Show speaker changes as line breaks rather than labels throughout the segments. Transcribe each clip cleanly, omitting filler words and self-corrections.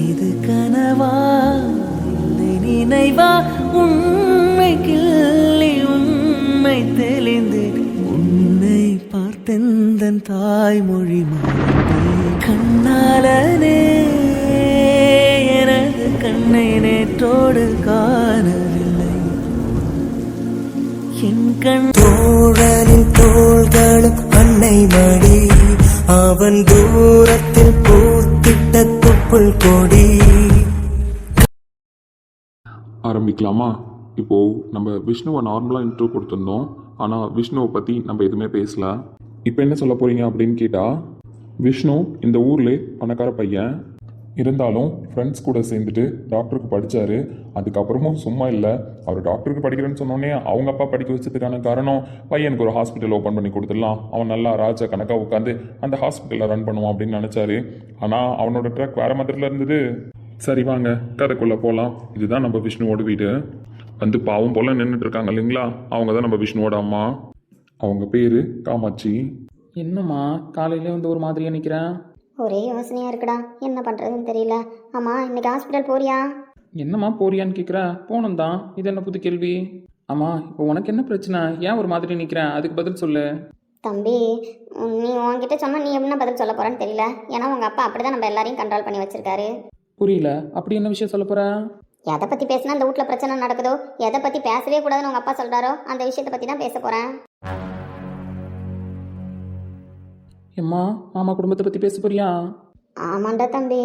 இது கனவா இல்லை நினைவா உண்மை கிள்ளி உண்மை தெளிந்து உன்னை பார்த்தெந்தன் தாய்மொழி மாறே கண்ணாலனே எனது கண்ணை நேற்றோடு காணவில்லை என் கண் தோழனின் தோள்களும் அன்னை மடி அவன் தூரத்தில் பூத்திட்ட தொப்புள் கொடி.
ஆரம்பிக்கலாமா? இப்போது நம்ம விஷ்ணுவை நார்மலாக இன்ட்ரோ கொடுத்துருந்தோம். ஆனால் விஷ்ணுவை பற்றி நம்ம எதுவுமே பேசல. இப்போ என்ன சொல்ல போகிறீங்க அப்படின்னு கேட்டால், விஷ்ணு இந்த ஊர்லே பணக்கார பையன், இருந்தாலும் ஃப்ரெண்ட்ஸ் கூட சேர்ந்துட்டு டாக்டருக்கு படித்தார். அதுக்கப்புறமும் சும்மா இல்லை, அவர் டாக்டருக்கு படிக்கிறேன்னு சொன்னோடனே அவங்க அப்பா படிக்க வச்சதுக்கான காரணம் பையனுக்கு ஒரு ஹாஸ்பிட்டல் ஓப்பன் பண்ணி கொடுத்துடலாம், அவன் நல்லா ராஜா கணக்காக உட்காந்து அந்த ஹாஸ்பிட்டலில் ரன் பண்ணுவான் அப்படின்னு நினச்சாரு. ஆனால் அவனோட ட்ரக் வேறு மாதிரில இருந்தது. சரி வாங்க கதைக்குள்ளே போகலாம். இதுதான் நம்ம விஷ்ணுவோட வீடு. வந்து பாவம் போல் நின்றுட்டு இருக்காங்க இல்லைங்களா, அவங்க தான் நம்ம விஷ்ணுவோட அம்மா. அவங்க பேர் காமாட்சி.
என்னம்மா காலையிலே வந்து ஒரு மாதிரியாக நிற்கிறேன்?
ஒரே யோசனையாக இருக்குடா, என்ன பண்ணுறதுன்னு தெரியல. ஆமாம், இன்னைக்கு ஹாஸ்பிட்டல் போறியா?
என்னம்மா போறியான்னு கேட்குறேன். போகணும் தான். இது என்ன புது கேள்வி? ஆமாம், இப்போ உனக்கு என்ன பிரச்சனை? ஏன் ஒரு மாதிரி நிற்கிறேன்? அதுக்கு பதில் சொல்லு.
தம்பி, நீ உன்கிட்ட சொன்னால் நீ என்ன பதில் சொல்ல போகிறான்னு தெரியல. ஏன்னா உங்கள் அப்பா அப்படி தான் நம்ம எல்லாரையும் கண்ட்ரோல் பண்ணி வச்சிருக்காரு.
புரியல. அப்படி என்ன விஷயம் சொல்ல போகிறேன்?
எதை பற்றி பேசினா இந்த வீட்டில் பிரச்சனை நடக்குதோ, எதை பற்றி பேசவே கூடாதுன்னு உங்கள் அப்பா சொல்கிறாரோ அந்த விஷயத்தை பற்றி தான் பேச போகிறேன்.
ஏம்மா மாமா குடும்பத்தை பற்றி பேச போறியா?
ஆமாண்டா தம்பி.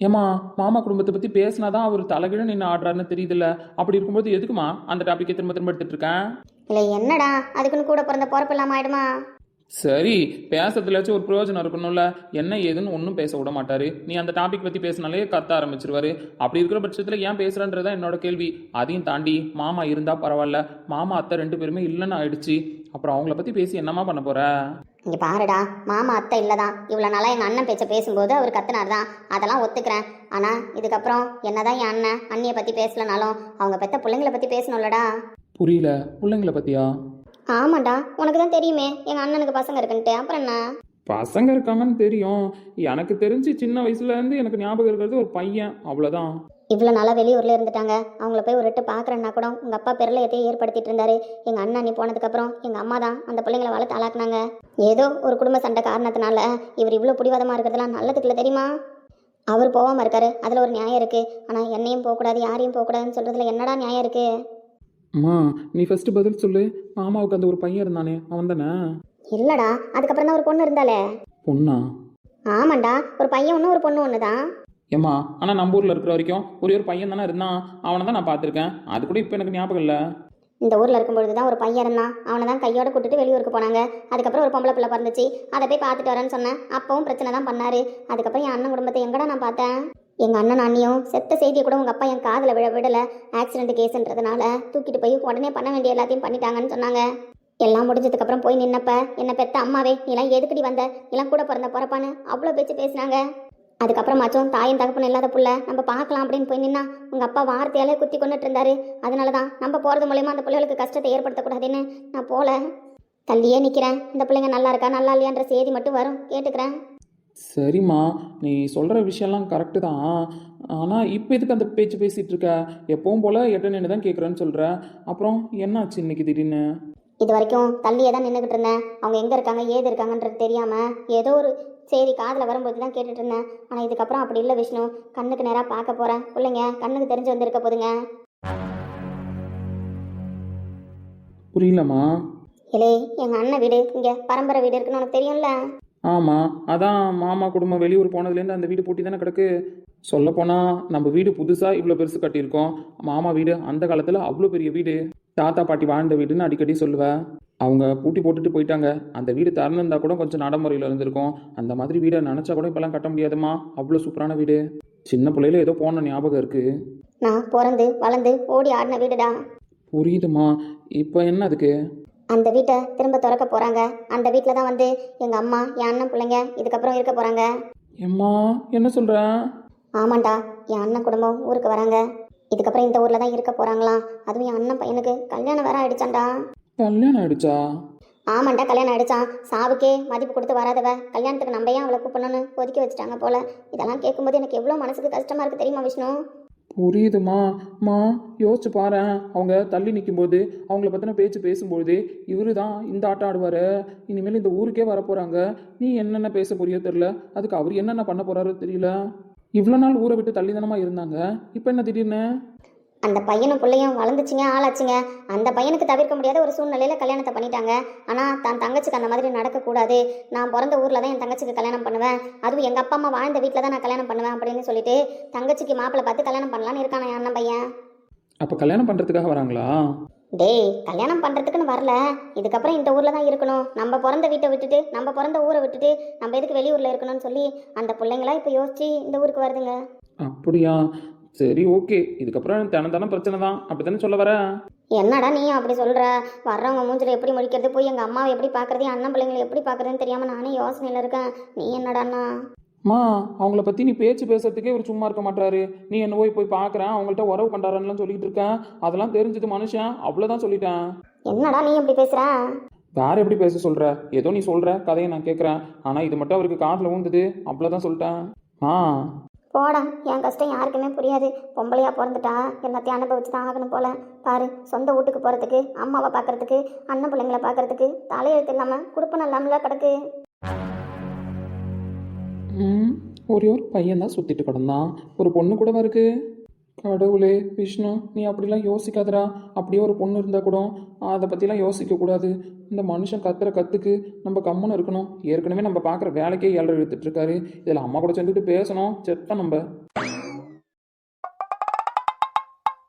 ஏம்மா மாமா குடும்பத்தை பற்றி பேசினாதான் அவர் தலைகீழ நின்று ஆடுறாருன்னு தெரியுதுல்ல. அப்படி இருக்கும்போது எதுக்குமா அந்த டாப்பிக்கை திரும்ப திரும்ப எடுத்துட்டு இருக்கேன்?
இல்லை என்னடா, அதுக்குன்னு கூட பிறந்த பொறுப்பு இல்லாமல் ஆயிடுமா?
சரி, பேசுறதுலாச்சும் ஒரு பிரயோஜனம் இருக்கணும்ல. என்ன ஏதுன்னு ஒன்றும் பேச விட மாட்டாரு. நீ அந்த டாபிக் பற்றி பேசினாலே கத்த ஆரம்பிச்சிருவாரு. அப்படி இருக்கிற பட்சத்தில் ஏன் பேசுறன்றதான் என்னோட கேள்வி. அதையும் தாண்டி மாமா இருந்தா பரவாயில்ல, மாமா அத்தை 2 பேருமே இல்லைன்னு ஆயிடுச்சு. அப்புறம் அவங்கள பற்றி பேசி என்னம்மா பண்ண போற?
இங்கே பாருடா, மாமா அத்தை இல்லைதான். இவ்வளோ நாளாக எங்கள் அண்ணன் பேச்ச பேசும்போது அவர் கத்துனார் தான், அதெல்லாம் ஒத்துக்கிறேன். ஆனால் இதுக்கப்புறம் என்னதான் என் அண்ணன் அண்ணியை பற்றி பேசலனாலும் அவங்க பெற்ற பிள்ளைங்களை பற்றி பேசணும்லடா.
புரியல. பிள்ளைங்களை பற்றியா?
ஆமாண்டா, உனக்கு தான் தெரியுமே எங்கள் அண்ணனுக்கு பசங்க இருக்குன்ட்டு. அப்புறம் என்ன?
பசங்க இருக்காங்கன்னு தெரியும். எனக்கு தெரிஞ்சு சின்ன வயசுலேருந்து எனக்கு ஞாபகம் இருக்கிறது ஒரு பையன், அவ்வளோதான்.
இவ்வளோ நாளாக வெளியூரில் இருந்துட்டாங்க. அவங்கள போய் ஒரு எட்டு பார்க்குறேன்னா கூட உங்கள் அப்பா பெரில் எதையும் ஏற்படுத்திட்டு இருந்தாரு. எங்கள் அண்ணன் நீ போனதுக்கப்புறம் எங்கள் அம்மா தான் அந்த பிள்ளைங்களை வளர்த்து ஆளாக்குனாங்க. ஏதோ ஒரு குடும்ப சண்டை காரணத்தினால இவர் இவ்வளோ பிடிவாதமாக இருக்கிறதுலாம் நல்லதுக்குள்ள தெரியுமா? அவர் போகாமல் இருக்காரு, அதில் ஒரு நியாயம் இருக்குது. ஆனால் என்னையும் போகக்கூடாது யாரையும் போகக்கூடாதுன்னு சொல்கிறதுல என்னடா நியாயம் இருக்குது?
அம்மா நீ ஃபர்ஸ்ட் பதில் சொல்லு. மாமாவுக்கு அந்த ஒரு பையன் இருந்தானே, அவன் தானே?
இல்லைடா, அதுக்கப்புறம் தான் ஒரு பொண்ணு இருந்தாலே.
பொண்ணா?
ஆமாண்டா, ஒரு பையன் ஒன்று ஒரு பொண்ணு ஒன்று தான்.
ஏம்மா, ஆனால் நம்ம ஊரில் இருக்கிற வரைக்கும் ஒரே ஒரு பையன் தானே இருந்தான். அவனை தான் நான் பார்த்துருக்கேன். அது கூட இப்போ எனக்கு ஞாபகம் இல்லை.
இந்த ஊரில் இருக்கும்பொழுது தான் ஒரு பையன் இருந்தான். அவனை தான் கையோட கூட்டிட்டு வெளியூருக்கு போனாங்க. அதுக்கப்புறம் ஒரு பொம்பளை பிள்ளை பிறந்துச்சு. அதை போய் பார்த்துட்டு வரேன்னு சொன்னேன். அப்பவும் பிரச்சனை தான் பண்ணாரு. அதுக்கப்புறம் என் அண்ணன் குடும்பத்தை எங்கடா நான் பார்த்தேன்? எங்கள் அண்ணன் அண்ணியும் செத்த செய்தியை கூட உங்கள் அப்பா என் காதில் விடலை. ஆக்சிடென்ட் கேஸுன்றதுனால தூக்கிட்டு போய் உடனே பண்ண வேண்டிய எல்லாத்தையும் பண்ணிட்டாங்கன்னு சொன்னாங்க. எல்லாம் முடிஞ்சதுக்கப்புறம் போய் நின்னப்ப என்னை பெத்த அம்மாவே நீலாம் எதுக்கடி வந்த, நீலாம் கூட பிறந்த பிறப்பான்னு அவ்வளோ பேச்சு பேசினாங்க. அதுக்கப்புறமாச்சும் தாயும் தகப்பனும் இல்லாத புள்ள நம்ம பார்க்கலாம் அப்படின்னு போய் நின்னா உங்கள் அப்பா வார்த்தையாலே குத்தி கொண்டுட்டு இருந்தாரு. அதனால தான் நம்ம போகிறது மூலயமா அந்த பிள்ளைகளுக்கு கஷ்டத்தை ஏற்படுத்தக்கூடாதுன்னு நான் போல தள்ளியே நிற்கிறேன். இந்த பிள்ளைங்க நல்லா இருக்கா நல்லா இல்லையான்ற செய்தி மட்டும் வரும், கேட்டுக்கிறேன்.
சரிம்மா, நீ சொல்கிற விஷயம்லாம் கரெக்டு தான். ஆனால் இப்போ எதுக்கு அந்த பேச்சு பேசிகிட்டு இருக்க? எப்பவும் போல் எட்ட நின்று தான் கேட்குறேன்னு சொல்கிற. அப்புறம் என்னாச்சு இன்னைக்கு திடீர்னு?
இது வரைக்கும் தள்ளியே தான் நின்றுக்கிட்டு இருந்தேன். அவங்க எங்கே இருக்காங்க ஏது இருக்காங்கன்றது தெரியாமல் ஏதோ ஒரு செய்தி காதில் வரும்போது தான் கேட்டுட்டு இருந்தேன். ஆனால் இதுக்கப்புறம் அப்படி இல்லை விஷ்ணு, கண்ணுக்கு நேராக பார்க்க போகிறேன். பிள்ளைங்க கண்ணுக்கு தெரிஞ்சு வந்திருக்க போதுங்க.
புரியலம்மா.
இல்லே, எங்கள் அண்ணன் வீடு இங்கே பரம்பரை வீடு இருக்குன்னு உனக்கு தெரியும்ல.
ஆமாம், அதான் மாமா குடும்பம் வெளியூர் போனதுலேருந்து அந்த வீடு பூட்டி தானே கிடக்கு. சொல்லப்போனால் நம்ம வீடு புதுசாக இவ்வளோ பெருசு கட்டியிருக்கோம். மாமா வீடு அந்த காலத்தில் அவ்வளோ பெரிய வீடு, தாத்தா பாட்டி வாழ்ந்த வீடுன்னு அடிக்கடி சொல்லுவேன். அவங்க பூட்டி போட்டுட்டு போயிட்டாங்க. அந்த வீடு திறந்துருந்தா கூட கொஞ்சம் நடைமுறையில் இருந்திருக்கும். அந்த மாதிரி வீடை நினச்சா கூட இப்போல்லாம் கட்ட முடியாதுமா. அவ்வளோ சூப்பரான வீடு. சின்ன பிள்ளையில ஏதோ போன ஞாபகம் இருக்குது.
நான் பிறந்து வளர்ந்து ஓடி ஆடின வீடுடா.
புரியுதுமா. இப்போ என்ன அதுக்கு?
அந்த வீட்டை திரும்ப திறக்க போகிறாங்க. அந்த வீட்டில் தான் வந்து எங்கள் அம்மா என் அண்ணன் பிள்ளைங்க இதுக்கப்புறம் இருக்க போகிறாங்க.
எம்மா என்ன சொல்கிற?
ஆமாண்டா, என் அண்ணன் குடும்பம் ஊருக்கு வராங்க. இதுக்கப்புறம் இந்த ஊரில் தான் இருக்க போகிறாங்களாம். அதுவும் என் அண்ணன் பையனுக்கு கல்யாணம் வேற ஆயிடுச்சாண்டா.
கல்யாணம் ஆயிடுச்சா?
ஆமாண்டா கல்யாணம் ஆயிடுச்சான். சாவுக்கே மதிப்பு கொடுத்து வராதவ கல்யாணத்துக்கு நம்ம ஏன் அவளை கூப்பிடணும்னு ஒதுக்கி வச்சுட்டாங்க போல. இதெல்லாம் கேட்கும்போது எனக்கு எவ்வளோ மனசுக்கு கஷ்டமா இருக்கு தெரியுமா விஷ்ணு?
புரியுதுமா யோசிச்சு பாரேன். அவங்க தள்ளி நிற்கும்போது அவங்கள பற்றின பேச்சு பேசும்போது இவரு தான் இந்த ஆட்டம் ஆடுவார், இனிமேல் இந்த ஊருக்கே வரப்போகிறாங்க, நீ என்னென்ன பேச போறியோ தெரில, அதுக்கு அவர் என்னென்ன பண்ண போகிறாரோ தெரியல. இவ்வளோ நாள் ஊரை விட்டு தள்ளிதனமாக இருந்தாங்க, இப்போ என்ன திடீர்னு?
அந்த பையனும் பிள்ளையும் வளர்ந்துச்சிங்க, ஆளாச்சுங்க. அந்த பையனுக்கு தவிர்க்க முடியாத ஒரு சூழ்நிலையில் கல்யாணத்தை பண்ணிட்டாங்க. ஆனால் தன் தங்கச்சிக்கு அந்த மாதிரி நடக்கக்கூடாது, நான் பிறந்த ஊரில் தான் என் தங்கச்சிக்கு கல்யாணம் பண்ணுவேன், அதுவும் எங்கள் அப்பா அம்மா வாழ்ந்த வீட்டில் தான் நான் கல்யாணம் பண்ணுவேன் அப்படின்னு சொல்லிட்டு தங்கச்சிக்கு மாப்பிள்ளை பார்த்து கல்யாணம் பண்ணலான்னு இருக்கான என் அண்ணன் பையன்.
அப்போ கல்யாணம் பண்ணுறதுக்காக வராங்களா?
டேய், கல்யாணம் பண்ணுறதுக்குன்னு வரல. இதுக்கப்புறம் இந்த ஊரில் தான் இருக்கணும், நம்ம பிறந்த வீட்டை விட்டுட்டு நம்ம பிறந்த ஊரை விட்டுட்டு நம்ம எதுக்கு வெளியூரில் இருக்கணும்னு சொல்லி அந்த பிள்ளைங்களா இப்போ யோசிச்சு இந்த ஊருக்கு வருதுங்க.
அப்படியா, சரி ஓகே. இதுக்கப்புறம் தினம் பிரச்சனை தான், அப்படி தானே சொல்ல வர?
என்னடா நீ அப்படி சொல்கிற? வர்றவங்க மூஞ்சில் எப்படி முடிக்கிறது, போய் எங்கள் அம்மாவை எப்படி பார்க்குறது, அண்ணன் பிள்ளைங்களை எப்படி பார்க்குறதுன்னு தெரியாமல் நானே யோசனையில் இருக்கேன். நீ என்னடாண்ணா?
அவங்கள பற்றி நீ பேச்சு பேசுறதுக்கே ஒரு சும்மா இருக்க மாட்டாரு. நீ என்ன போய் பார்க்குறேன், அவங்கள்ட்ட உறவு கண்டாரன்லாம் சொல்லிட்டு இருக்கேன், அதெல்லாம் தெரிஞ்சது மனுஷன், அவ்வளோதான் சொல்லிட்டேன்.
என்னடா நீ எப்படி பேசுகிற?
வேற எப்படி பேச சொல்கிற? ஏதோ நீ சொல்கிற கதையை நான் கேட்குறேன், ஆனால் இது மட்டும் அவருக்கு காதில் ஊந்துது, அவ்வளோதான் சொல்லிட்டேன்.
போடா, என் கஷ்டம் யாருக்குமே புரியாது. பொம்பளையா பிறந்துட்டா எல்லாத்தையும் அனுபவிச்சு தான் ஆகணும் போல. பாரு, சொந்த வீட்டுக்கு போகிறதுக்கு, அம்மாவை பார்க்கறதுக்கு, அண்ணன் பிள்ளைங்களை பார்க்கறதுக்கு தலையெழுத்து இல்லாமல் குடுப்பனம் இல்லாமல கிடக்கு.
ஒரே ஒரு பையன் தான் சுற்றிட்டு கிடந்தான், ஒரு பொண்ணு கூடவா இருக்கு? கடவுளே விஷ்ணு, நீ அப்படிலாம் யோசிக்காதடா. அப்படியே ஒரு பொண்ணு இருந்தால் கூட அதை பற்றிலாம் யோசிக்கக்கூடாது. இந்த மனுஷன் கத்துற கத்துக்கு நம்ம கம்முன்னு இருக்கணும். ஏற்கனவே நம்ம பார்க்குற வேலைக்கே 7 இழுத்துட்டு இருக்காரு, இதில் அம்மா கூட சேர்ந்துட்டு பேசணும், செத்தான் நம்ம.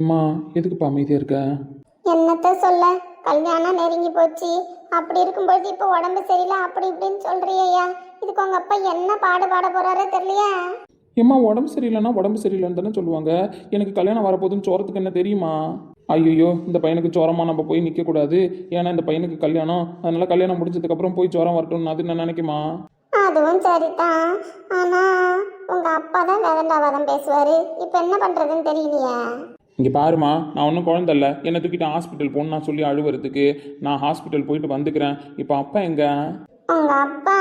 அம்மா எதுக்குப்பா அமைதியாக இருக்க?
என்னத்த சொல்ல, கல்யாணம் நெருங்கி போச்சு. அப்படி இருக்கும்போது இப்போ உடம்பு சரியில்லை அப்படி இப்படின்னு சொல்றியா? இதுக்கு உங்க அப்பா என்ன பாடுபாட போறாரோ தெரியலையா?
ஏம்மா உடம்பு சரியில்லைன்னா உடம்பு சரியில்லைன்னு தானே சொல்லுவாங்க. எனக்கு கல்யாணம் வரப்போகுதுன்னு சோரத்துக்கு என்ன தெரியுமா? ஐயோ, இந்த பையனுக்கு சோரமாக நம்ம போய் நிற்கக்கூடாது, ஏன்னா இந்த பையனுக்கு கல்யாணம், அதனால கல்யாணம் முடிஞ்சதுக்கப்புறம் போய் சோரம் வரட்டும்னு அது நான் நினைக்குமா?
அதுவும் சரிதான், ஆனா உங்க அப்பா தான் வேதண்டாவாதம் பேசுவாரு. இப்போ என்ன பண்றதுன்னு தெரியலையா?
இங்கே பாருமா, நான் ஒன்றும் குழந்தை இல்லை, என்னை தூக்கிட்டு ஹாஸ்பிட்டல் போகணும் நான் சொல்லி அழுவுறதுக்கு. நான் ஹாஸ்பிட்டல் போயிட்டு வந்துக்கிறேன். இப்போ அப்பா எங்க?
உங்க அப்பா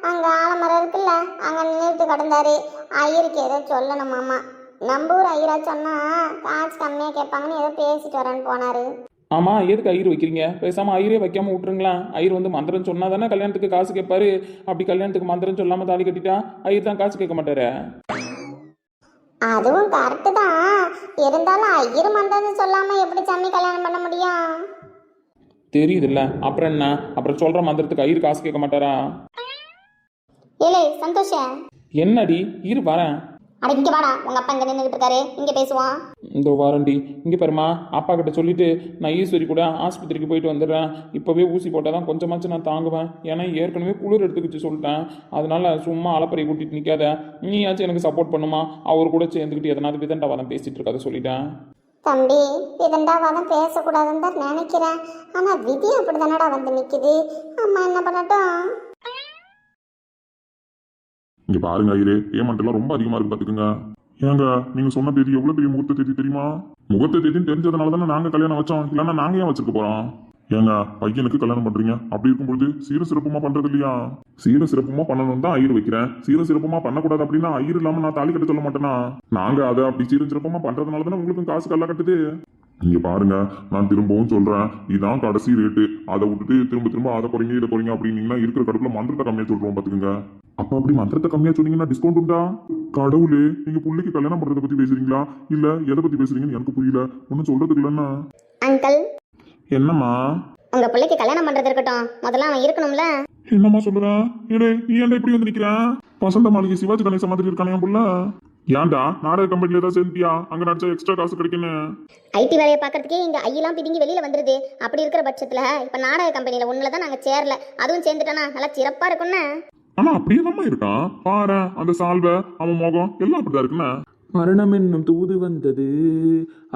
அங்க ஆலமரம் இருக்குல்ல, அங்க நின்றுட்டு கிடந்தாரு. ஐயருக்கு ஏதோ சொல்லணுமாமா. நம்ம ஊர் ஐயரா சொன்னா காசு கம்மியா கேட்பாங்கன்னு ஏதோ பேசிட்டு வரேன்னு போனாரு.
ஆமாம், எதுக்கு ஐயர் வைக்கிறீங்க? பேசாமல் ஐயரே வைக்காமல் விட்டுருங்களேன். ஐயர் வந்து மந்திரம் சொன்னா தானே கல்யாணத்துக்கு காசு கேட்பாரு. அப்படி கல்யாணத்துக்கு மந்திரம் சொல்லாமல் தாலி கட்டிட்டா ஐயர் தான் காசு கேட்க மாட்டாரு.
அதுவும் கரெக்டு தான், இருந்தாலும் ஐயர் மந்திரம் சொல்லாம எப்படி சாமி கல்யாணம் பண்ண முடியும்?
தெரியுதுல்ல, அப்புறம் என்ன? அப்புறம் சொல்கிற மந்திரத்துக்கு ஐயர் காசு கேட்க மாட்டாரா?
ஏலே சந்தோஷம்,
என்னடி இரு வரேன்.
அட இங்க வாடா, உங்க அப்பா இங்க நின்றுட்டு இருக்காரு, இங்க பேசுவான்.
இந்த வாரண்டி இங்கே பாருமா, அப்பா கிட்ட சொல்லிட்டு நான் ஈஸ்வரி கூட ஆஸ்பத்திரிக்கு போயிட்டு வந்துடுறேன். இப்போவே ஊசி போட்டால் தான் கொஞ்சமாச்சும் நான் தாங்குவேன், ஏன்னா ஏற்கனவே குளிர் எடுத்துக்கிச்சு சொல்லிட்டேன். அதனால சும்மா அலப்பறை கூட்டிட்டு நிற்காத, நீயாச்சும் எனக்கு சப்போர்ட் பண்ணுமா. அவர் கூட சேர்ந்துக்கிட்டு எதனாவது விதண்டாவாதம் பேசிட்டு இருக்காத சொல்லிட்டேன்.
தம்பி, விதண்டாவாதம் பேசக்கூடாதுன்னு தான் நினைக்கிறேன், ஆனா விதி அப்படி தானடா வந்து நிக்குது. அம்மா என்ன பண்ணட்டும்?
இங்க பாருங்க ஐயரே, பேமெண்ட் எல்லாம் ரொம்ப அதிகமா இருக்கு பாத்துக்குங்க. ஏங்க நீங்க சொன்ன தேதி எவ்வளவு பெரிய முகூர்த்த தேதி தெரியுமா? முகூர்த்த தேதின்னு தெரிஞ்சதுனால தானே நாங்க கல்யாணம் வச்சோம், இல்லைன்னா நாங்க ஏன் வச்சிருக்க போறோம்? ஏங்க பையனுக்கு கல்யாணம் பண்றீங்க, அப்படி இருக்கும்போது சீர சிறப்புமா பண்றது இல்லையா? சீர சிறப்புமா பண்ணணும் தான் ஐயர் வைக்கிறேன். சீர சிறப்புமா பண்ணக்கூடாது அப்படின்னா ஐயர் இல்லாம நான் தாலி கட்ட சொல்ல மாட்டேனா? நாங்க அதை அப்படி சீர சிறப்புமா பண்றதுனால தானே உங்களுக்கும் காசு கல்லா கட்டுது. இங்க பாருங்க, நான் திரும்பவும் சொல்றேன், இதான் கடைசி ரேட்டு. அதை விட்டுட்டு திரும்ப திரும்ப அதை குறைங்க இதை குறைங்க அப்படின்னீங்கன்னா இருக்கிற கடுப்புல மந்திரத்தை கம்மியா சொல்றோம் பாத்துக்கோங்க. அப்ப அப்படி மந்திரத்தை கம்மியா சொன்னீங்கன்னா டிஸ்கவுண்ட் உண்டா? கடவுளே, நீங்க புள்ளைக்கு கல்யாணம் பண்றதை பத்தி பேசுறீங்களா இல்ல எதை பத்தி பேசுறீங்கன்னு எனக்கு புரியல. ஒன்னும் சொல்றதுக்கு இல்லைன்னா.
அங்கிள்,
என்னம்மா?
உங்க பிள்ளைக்கு கல்யாணம் பண்றது இருக்கட்டும், முதல்ல அவன் இருக்கணும்ல.
என்னம்மா சொல்றேன்? ஏடே, நீ ஏன்டா இப்படி வந்து நிக்கிறேன்? வசந்த மாளிகை சிவாஜி கணேசன் மாதிரி இருக்கானே என் புள்ள. ஏன்டா நாடக கம்பெனில ஏதாவது சேர்ந்தியா? அங்க நடிச்சா எக்ஸ்ட்ரா காசு கிடைக்கணும்.
ஐடி வேலையை பார்க்கறதுக்கே இங்க ஐயெல்லாம் பிடிங்கி வெளியில வந்துருது. அப்படி இருக்கிற பட்சத்துல இப்ப நாடக கம்பெனில ஒண்ணுல தான் நாங்க சேரல, அதுவும் சேர்ந்துட்டோன்னா நல்லா சிறப்பா இருக்கும்னு.
ஆனா அப்படியே தான் இருக்கான் பாரு, அந்த சால்வை அவன் முகம் எல்லாம் அப்படிதான் இருக்குன்னு.
மரணம் என்னும் தூது வந்தது,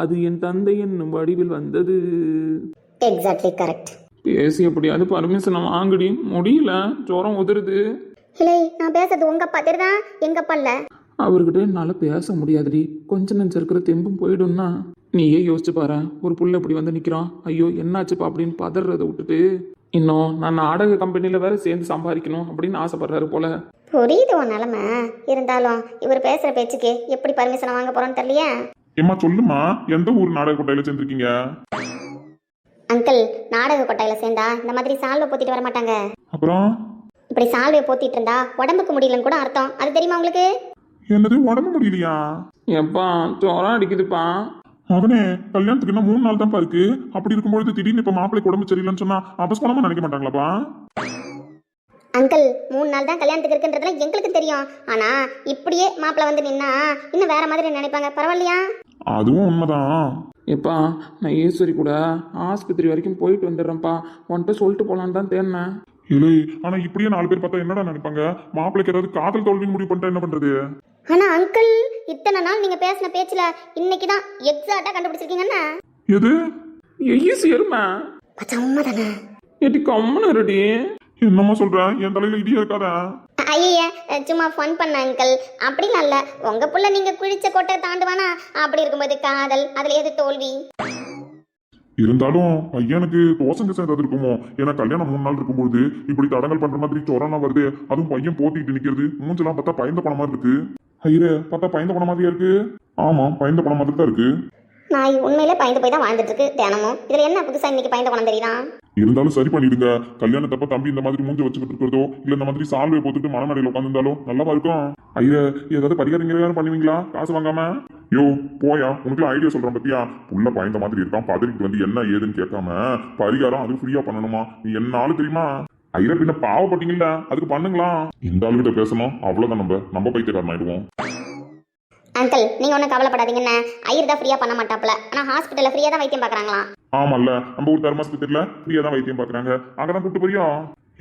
அது என் தந்தை என்னும் வடிவில் வந்தது.
Exactly correct.
பேசி எப்படியாவது பர்மிஷன் வாங்கடி, முடியல, ஜுரம் உதிருது.
இல்லை, நான் பேசுறது உங்க அப்பா தெரியுதா, எங்க அப்பா இல்ல.
அவர்கிட்ட என்னால் பேச முடியாதுடி, கொஞ்சம் நெஞ்சு இருக்கிற தெம்பும் போயிடும்னா. நீயே யோசிச்சு பாரு, ஒரு புள்ள இப்படி வந்து நிற்கிறான், ஐயோ என்னாச்சுப்பா அப்படின்னு பதறதை விட்டுட்டு இன்னும் நான் நாடக கம்பெனியில் வேற சேர்ந்து சம்பாதிக்கணும் அப்படின்னு ஆசைப்படுறாரு போல.
புரியுது உன் நிலமை. இருந்தாலும் இவர் பேசுகிற பேச்சுக்கு எப்படி பர்மிஷனை வாங்க போகிறோன்னு தெரியலையே.
ஏம்மா சொல்லுமா, எந்த ஊர் நாடக கொட்டையில சேர்ந்துருக்கீங்க?
அங்கிள், நாடக கொட்டாயில் சேர்ந்தா இந்த மாதிரி சால்வை போத்திட்டு வர மாட்டாங்க.
அப்புறம்
இப்படி சால்வையை போத்திட்டு இருந்தா உடம்புக்கு முடியலன்னு கூட அர்த்தம். அது தெரியுமா உங்களுக்கு?
என்னது, உடம்பு முடியலையா?
எப்பா ஜுரம் அடிக்குதுப்பா.
அவனே, கல்யாணத்துக்கு இன்னும் 3 நாள் தான்ப்பா இருக்கு. அப்படி இருக்கும்போது திடீர்னு இப்ப மாப்பிள்ளைக்கு உடம்பு சரியில்லைன்னு சொன்னா அபஸ்கோணமா நினைக்க மாட்டாங்களாப்பா?
அங்கிள், 3 நாள் தான் கல்யாணத்துக்கு இருக்குன்றதுல எங்களுக்கு தெரியும். ஆனா இப்படியே மாப்பிள்ளை வந்து நின்னா இன்னும் வேற மாதிரி நினைப்பாங்க. பரவாயில்லையா?
அதுவும் உண்மைதான்.
எப்பா நான் ஈஸ்வரி கூட ஆஸ்பத்திரி வரைக்கும் போயிட்டு வந்துடுறேன்ப்பா. உன்கிட்ட சொல்லிட்டு போகலான்னு தான் தேடினேன்.
இல்லை, ஆனா இப்படியே 4 பேர் பார்த்தா என்னடா நினைப்பாங்க? மாப்பிள்ளைக்கு ஏதாவது காதல் தோல்வின்னு முடிவு பண்ணிட்டா என்ன பண்றது?
ஆனா அங்கிள், இத்தனை நாள் நீங்க பேசின பேச்சுல இன்னைக்கு தான் எக்ஸாக்டா கண்டுபிடிச்சிருக்கீங்கன்னா
எது?
எய்ஸ் எருமை
மச்சான், உண்மைதானே?
எட்டி கம்மனு ரெடி.
என்னம்மா சொல்றேன்? என் தலையில இடியா இருக்காத.
ஐய, சும்மா ஃபன் பண்ண அங்கிள். அப்படிலாம் இல்ல. உங்க புள்ள நீங்க குளிச்ச கோட்டை தாண்டுவானா? அப்படி இருக்கும்போது காதல், அதுல எது தோல்வி?
இருந்தாலும் பையனுக்கு தோசங்க சேர்ந்தது இருக்குமோ? ஏன்னா கல்யாணம் 3 நாள் இருக்கும்போது இப்படி தடங்கல் பண்ற மாதிரி சொரணா வருது. அதுவும் பையன் போத்திட்டு நிக்கிறது. மூஞ்செல்லாம் பார்த்தா பயந்த பணம் மாதிரி இருக்கு. ஐயரே, பார்த்தா பயந்த பணம் மாதிரியா இருக்கு? ஆமா, பயந்த பணம் மாதிரி தான் இருக்கு.
நான் உண்மையிலே பயந்து போய் தான் வாழ்ந்துட்டு இருக்கு தினமும். இதுல என்ன புதுசா இன்னைக்கு பயந்த பணம் தெரியுதா?
இருந்தாலும் சரி பண்ணிடுங்க. கல்யாணத்தப்ப தம்பி இந்த மாதிரி மூஞ்சி வச்சுக்கிட்டு இருக்கிறதோ இல்ல இந்த மாதிரி சால்வையை போட்டுட்டு மனநடையில உட்காந்துருந்தாலும் நல்லாவா இருக்கும்? ஐயா, ஏதாவது பரிகாரம் பண்ணுவீங்களா காசு வாங்காம? யோ போயா, உனக்கு ஐடியா சொல்றேன் பத்தியா? உள்ள பயந்த மாதிரி இருக்கான், பதறிட்டு வந்து என்ன ஏதுன்னு கேட்காம பரிகாரம் அது ஃப்ரீயா பண்ணணுமா? நீ என்ன ஆளு தெரியுமா? ஐயா, பின்ன பாவப்பட்டீங்கல்ல, அதுக்கு பண்ணுங்களா? இந்த ஆளுகிட்ட பேசணும், அவ்வளவுதான். நம்ம பைத்தியக்காரன் ஆயிடுவோம்.
அங்கிள், நீங்க ஒன்றும் கவலைப்படாதீங்கன்னு. ஐயர் தான் ஃப்ரீயா பண்ண மாட்டாப்ல. ஆனா ஹாஸ்பிட்டல்ல ஃப்ரீயா தான் வைத்தியம் பார்க்கறாங்களாம்.
ஆமால்ல, நம்ம ஊர் தர்மாஸ்பத்திரியில ஃப்ரீயா தான் வைத்தியம் பாக்குறாங்க. அங்கதான் கூட்டு போறியா?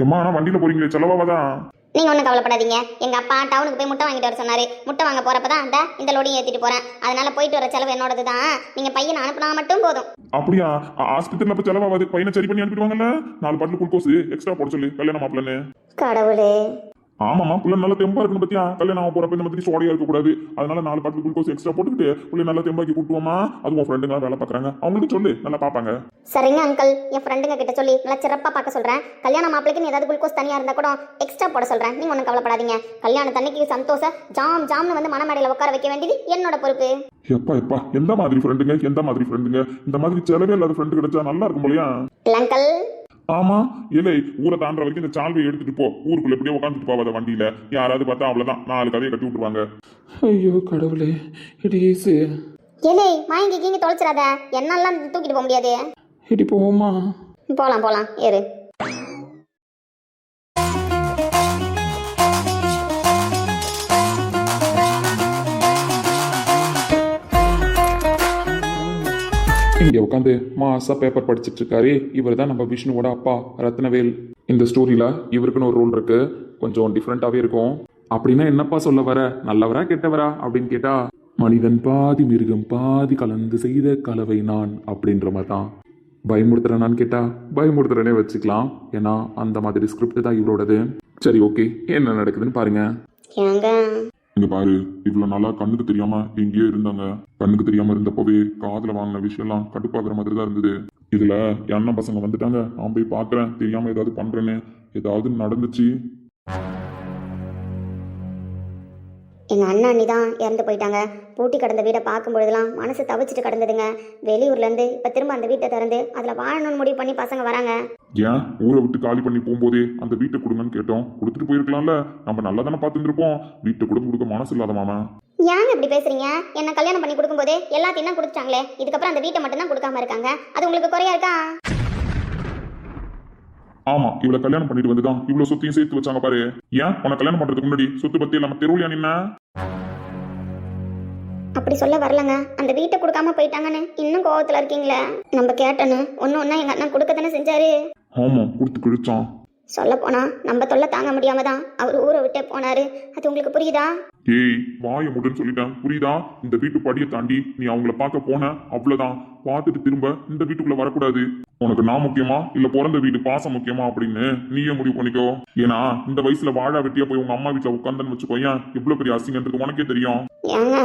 எம்மா, ஆனா வண்டியில போறீங்களே, செலவாதான்.
நீங்க ஒன்றும் கவலைப்படாதீங்க. எங்க அப்பா டவுனுக்கு போய் முட்டை வாங்கிட்டு வர சொன்னாரு. முட்டை வாங்க போறப்பதான் இந்த லோடியும் ஏத்திட்டு போறேன். அதனால போயிட்டு வர செலவு என்னோடது தான். நீங்க பையனை அனுப்புனா மட்டும் போதும்.
அப்படியா? ஆஸ்பத்திரியில அப்ப செலவாவது. பையனை சரி பண்ணி அனுப்பிடுவாங்கல்ல. 4 பாட்டில் குளுக்கோஸ் எக்ஸ்ட்ரா போட சொல்லி கல்யாணம் மாப்பிள்ளன்னு.
கடவுளே.
ஆமாமா, புள்ள நல்லா தெம்பா இருக்கணும் பத்தியா? கல்யாணம் ஆக போறப்ப இந்த மாதிரி சோடையா இருக்க கூடாது. அதனால 4 பாட்டில் குளுக்கோஸ் எக்ஸ்ட்ரா போட்டுக்கிட்டு புள்ள நல்லா தெம்பாக்கி கூட்டுவோமா? அதுவும் ஃப்ரெண்டுங்க வேலை பாக்குறாங்க, அவங்களுக்கு சொல்லு, நல்லா பாப்பாங்க.
சரிங்க அங்கிள், என் ஃப்ரெண்டுங்க கிட்ட சொல்லி நல்லா சிறப்பா பார்க்க சொல்றேன். கல்யாண மாப்பிளைக்கு ஏதாவது குளுக்கோஸ் தனியா இருந்தா கூட எக்ஸ்ட்ரா போட சொல்றேன். நீங்க ஒன்றும் கவலைப்படாதீங்க. கல்யாண தண்ணிக்கு சந்தோஷ ஜாம்னு வந்து மனமேடையில உட்கார வைக்க வேண்டியது என்னோட பொறுப்பு.
எப்பா எந்த மாதிரி ஃப்ரெண்டுங்க? இந்த மாதிரி செலவே இல்லாத ஃப்ரெண்டு கிடைச்சா நல்லா இருக்கும் போலியா?
அங்கிள்.
ஆமா, இல்லை, ஊரை தாண்டற வரைக்கும் இந்த சால்வையை எடுத்துட்டு போ. ஊருக்குள்ள எப்படியே உட்காந்துட்டு போவாத வண்டியில. யாராவது பார்த்தா அவ்வளவுதான், 4 கதையை கட்டி விட்டுருவாங்க.
ஐயோ கடவுளே, எடி ஈஸு.
ஏலே, மாயங்கி கீங்க தொலைச்சிடாத. என்னெல்லாம் தூக்கிட்டு போக முடியாது.
எடி போமா?
போலாம் ஏறு.
இங்கே உட்காந்து மாசா பேப்பர் படிச்சுட்டு இருக்காரு. இவர் தான் நம்ம விஷ்ணுவோட அப்பா ரத்னவேல். இந்த ஸ்டோரியில் இவருக்குன்னு ஒரு ரோல் இருக்கு, கொஞ்சம் டிஃப்ரெண்ட்டாகவே இருக்கும். அப்படின்னா என்னப்பா சொல்ல வர, நல்லவரா கெட்டவரா அப்படின்னு கேட்டா, மனிதன் பாதி மிருகம் பாதி கலந்து செய்த கலவை நான் அப்படின்ற மாதிரி தான். பயமுடுத்துறேனான்னு கேட்டா பயமுடுத்துறேனே வச்சுக்கலாம். ஏன்னா அந்த மாதிரி ஸ்கிரிப்ட் தான் இவரோடது. சரி, ஓகே, என்ன நடக்குதுன்னு பாருங்க.
ஏங்க,
இங்க பாரு, இவ்வளவு நாளா கண்ணுக்கு தெரியாம எங்கேயோ இருந்தாங்க. கண்ணுக்கு தெரியாம இருந்தப்பவே காதுல வாங்கின விஷயம் எல்லாம் கடுப்பாக்குற மாதிரி தான் இருந்தது. இதுல என் அண்ணன் பசங்க வந்துட்டாங்க. நான் போய் பாக்குறேன், தெரியாம ஏதாவது பண்றேன்னு. ஏதாவது நடந்துச்சு.
எங்க அண்ணா அண்ணி தான் இறந்து போயிட்டாங்க. பூட்டி கிடந்த வீடை பார்க்கும் பொழுதுலாம் மனசு தவிச்சிட்டு கிடந்ததுங்க. வெளியூர்ல இருந்து இப்ப திரும்ப அந்த வீட்டை திறந்து அதுல வாழணும்னு முடிவு பண்ணி பசங்க வராங்க.
ஏன் ஊரை விட்டு காலி பண்ணி போகும்போதே அந்த வீட்டை கொடுங்கன்னு கேட்டோம், கொடுத்துட்டு போயிருக்கலாம்ல. நம்ம நல்லா தானே பார்த்துருப்போம். வீட்டை கொடுக்க மனசு இல்லாத மாமா.
ஏங்க இப்படி பேசுறீங்க? என்ன கல்யாணம் பண்ணி கொடுக்கும்போதே எல்லாத்தையும் தான் கொடுத்தாங்களே. இதுக்கப்புறம் அந்த வீட்டை மட்டும் தான் கொடுக்காம இருக்காங்க. அது உங்களுக்கு குறையா இருக்கா?
ஆமா, இவ்வளவு கல்யாணம் பண்ணிட்டு வந்துதான் இவ்வளவு சொத்தையும் சேர்த்து வச்சாங்க பாரு. ஏன் உன கல்யாணம் பண்றதுக்கு முன்னாடி சொத்து பத்தி நம்ம தெருவுலையா நின்ன?
அப்படி சொல்ல வரலங்க. அந்த வீட்டை கொடுக்காம போயிட்டாங்கன்னு இன்னும் கோவத்துல இருக்கீங்களே. நம்ம கேட்டனு ஒன்னா எங்க அண்ணன் கொடுக்க தானே செஞ்சாரு.
ஆமா, கொடுத்து கிழிச்சான்.
சொல்ல போனா நம்ம தொல்லை தாங்க முடியாம தான் அவர் ஊரை விட்டே போனாரு. அது உங்களுக்கு புரியுதா?
ஏய், வாய முடுன்னு சொல்லிட்டேன், புரியுதா? இந்த வீட்டு படியை தாண்டி நீ அவங்கள பார்க்க போன, அவ்வளவுதான். பார்த்துட்டு திரும்ப இந்த வீட்டுக்குள்ள வரக்கூடாது. உனக்கு நான் முக்கியமா இல்ல பிறந்த வீட்டு பாசம் முக்கியமா அப்படின்னு நீயே முடிவு பண்ணிக்கோ. ஏன்னா இந்த வயசுல வாழா வெட்டியா போய் உங்க அம்மா வீட்டுல உட்காந்துன்னு வச்சுக்கோயேன், எவ்வளவு பெரிய அசிங்கன்றது உனக்கே தெரியும்.
ஏங்க,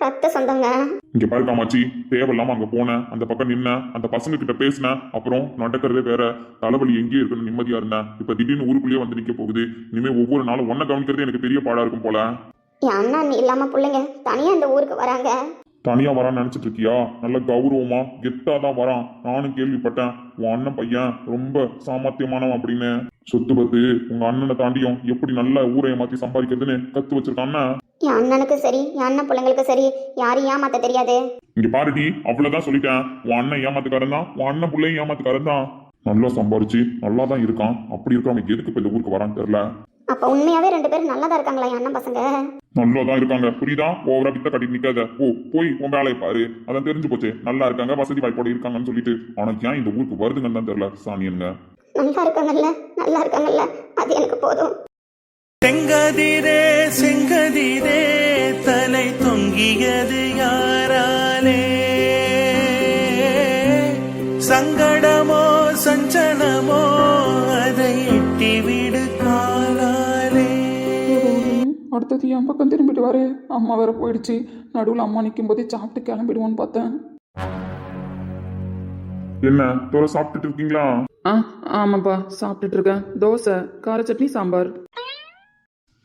ரத்த சொந்தங்க.
இங்க பாரு காமாட்சி, தேவையில்லாம அங்க போனேன், அந்த பக்கம் நின்ன, அந்த பசங்க கிட்ட பேசினேன், அப்புறம் நடக்கிறதே வேற. தலைவலி எங்கேயே இருக்குன்னு நிம்மதியா இருந்தேன். இப்ப திடீர்னு ஊருக்குள்ளேயே வந்து நிக்க போகுது. இனிமே ஒவ்வொரு நாளும் ஒன்ன கவனிக்கிறதே எனக்கு பெரிய பாடா இருக்கும் போல.
என் அண்ணன் இல்லாம பிள்ளைங்க தனியா இந்த ஊருக்கு வராங்க.
தனியா வரான்னு நினைச்சிட்டு இருக்கியா? நல்ல கௌரவமா கெத்தா தான் வரான். நானும் கேள்விப்பட்டேன் உன் அண்ணன் பையன் ரொம்ப சாமர்த்தியமானவன் அப்படின்னு. சொத்து பத்து உங்க அண்ணனை தாண்டியும் எப்படி நல்ல ஊரை மாத்தி சம்பாதிக்கிறதுன்னு கத்து வச்சிருக்கான்னு.
என் அண்ணனுக்கு சரி, என் அண்ணன் பிள்ளைங்களுக்கு சரி, யாரையும் ஏமாத்த தெரியாது.
இங்க பாருடி, அவ்வளவுதான் சொல்லிட்டேன். உன் அண்ணன் ஏமாத்துக்காரன் தான், உன் அண்ணன் பிள்ளையும் ஏமாத்துக்காரன் தான். நல்லா சம்பாரிச்சு நல்லா தான் இருக்கான். அப்படி இருக்கிறவங்க எதுக்கு இப்ப இந்த ஊருக்கு வரான்னு தெரியல.
அப்ப உண்மையாவே 2 பேரும் நல்லா தான் இருக்காங்களா என் அண்ணன் பசங்க?
நல்லா தான் இருக்காங்க, புரியுதா? ஓவரா கிட்ட கட்டி நிக்காத. போய் உன் வேலையை பாரு. அதான் தெரிஞ்சு போச்சு, நல்லா இருக்காங்க, வசதி வாய்ப்போட இருக்காங்கன்னு சொல்லிட்டு. ஆனா ஏன் இந்த ஊருக்கு வருதுங்கன்னு தான் தெரியல சாணியனுங்க.
நல்லா இருக்காங்கல்ல, நல்லா இருக்காங்கல்ல, அது எனக்கு போதும்.
செங்கதிரே செங்கதிரே தலை தொங்கியது யாராலே? சங்கடமோ சஞ்சலமோ அதை எட்டிவிடு காலாலே.
அடுத்தது என் பக்கம் திரும்பிட்டு வாரு. அம்மா வேற போயிடுச்சு. நடுவில் அம்மா நிற்கும் போதே சாப்பிட்டு கிளம்பிடுவோன்னு பார்த்தேன்.
என்ன தோற சாப்பிட்டுட்டு இருக்கீங்களா?
ஆமாப்பா, சாப்பிட்டுட்டு இருக்கேன். தோசை, கார சட்னி, சாம்பார்.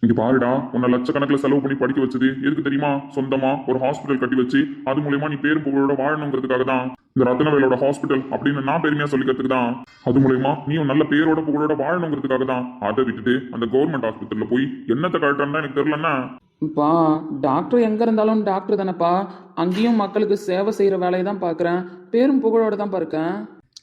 இங்க பாருடா, உன்னை லட்சக்கணக்கில் செலவு பண்ணி படிக்க வச்சது எதுக்கு தெரியுமா? சொந்தமா ஒரு ஹாஸ்பிட்டல் கட்டி வச்சு அது மூலயமா நீ பேரும் புகழோட வாழணுங்கிறதுக்காக தான். இந்த ரத்னவேலோட ஹாஸ்பிட்டல் அப்படின்னு நான் பெருமையா சொல்லிக்கிறதுக்கு தான். அது மூலயமா நீயும் நல்ல பேரோட புகழோட வாழணுங்கிறதுக்காக தான். அதை விட்டுட்டு அந்த கவர்மெண்ட் ஹாஸ்பிட்டல்ல போய் என்னத்தை கரெக்டான்னு எனக்கு தெரியலன்னா.
பா, டாக்டர் எங்க இருந்தாலும் டாக்டர் தானேப்பா. அங்கேயும் மக்களுக்கு சேவை செய்யற வேலையை தான் பாக்குறேன். பேரும் புகழோட தான் இருக்கேன்.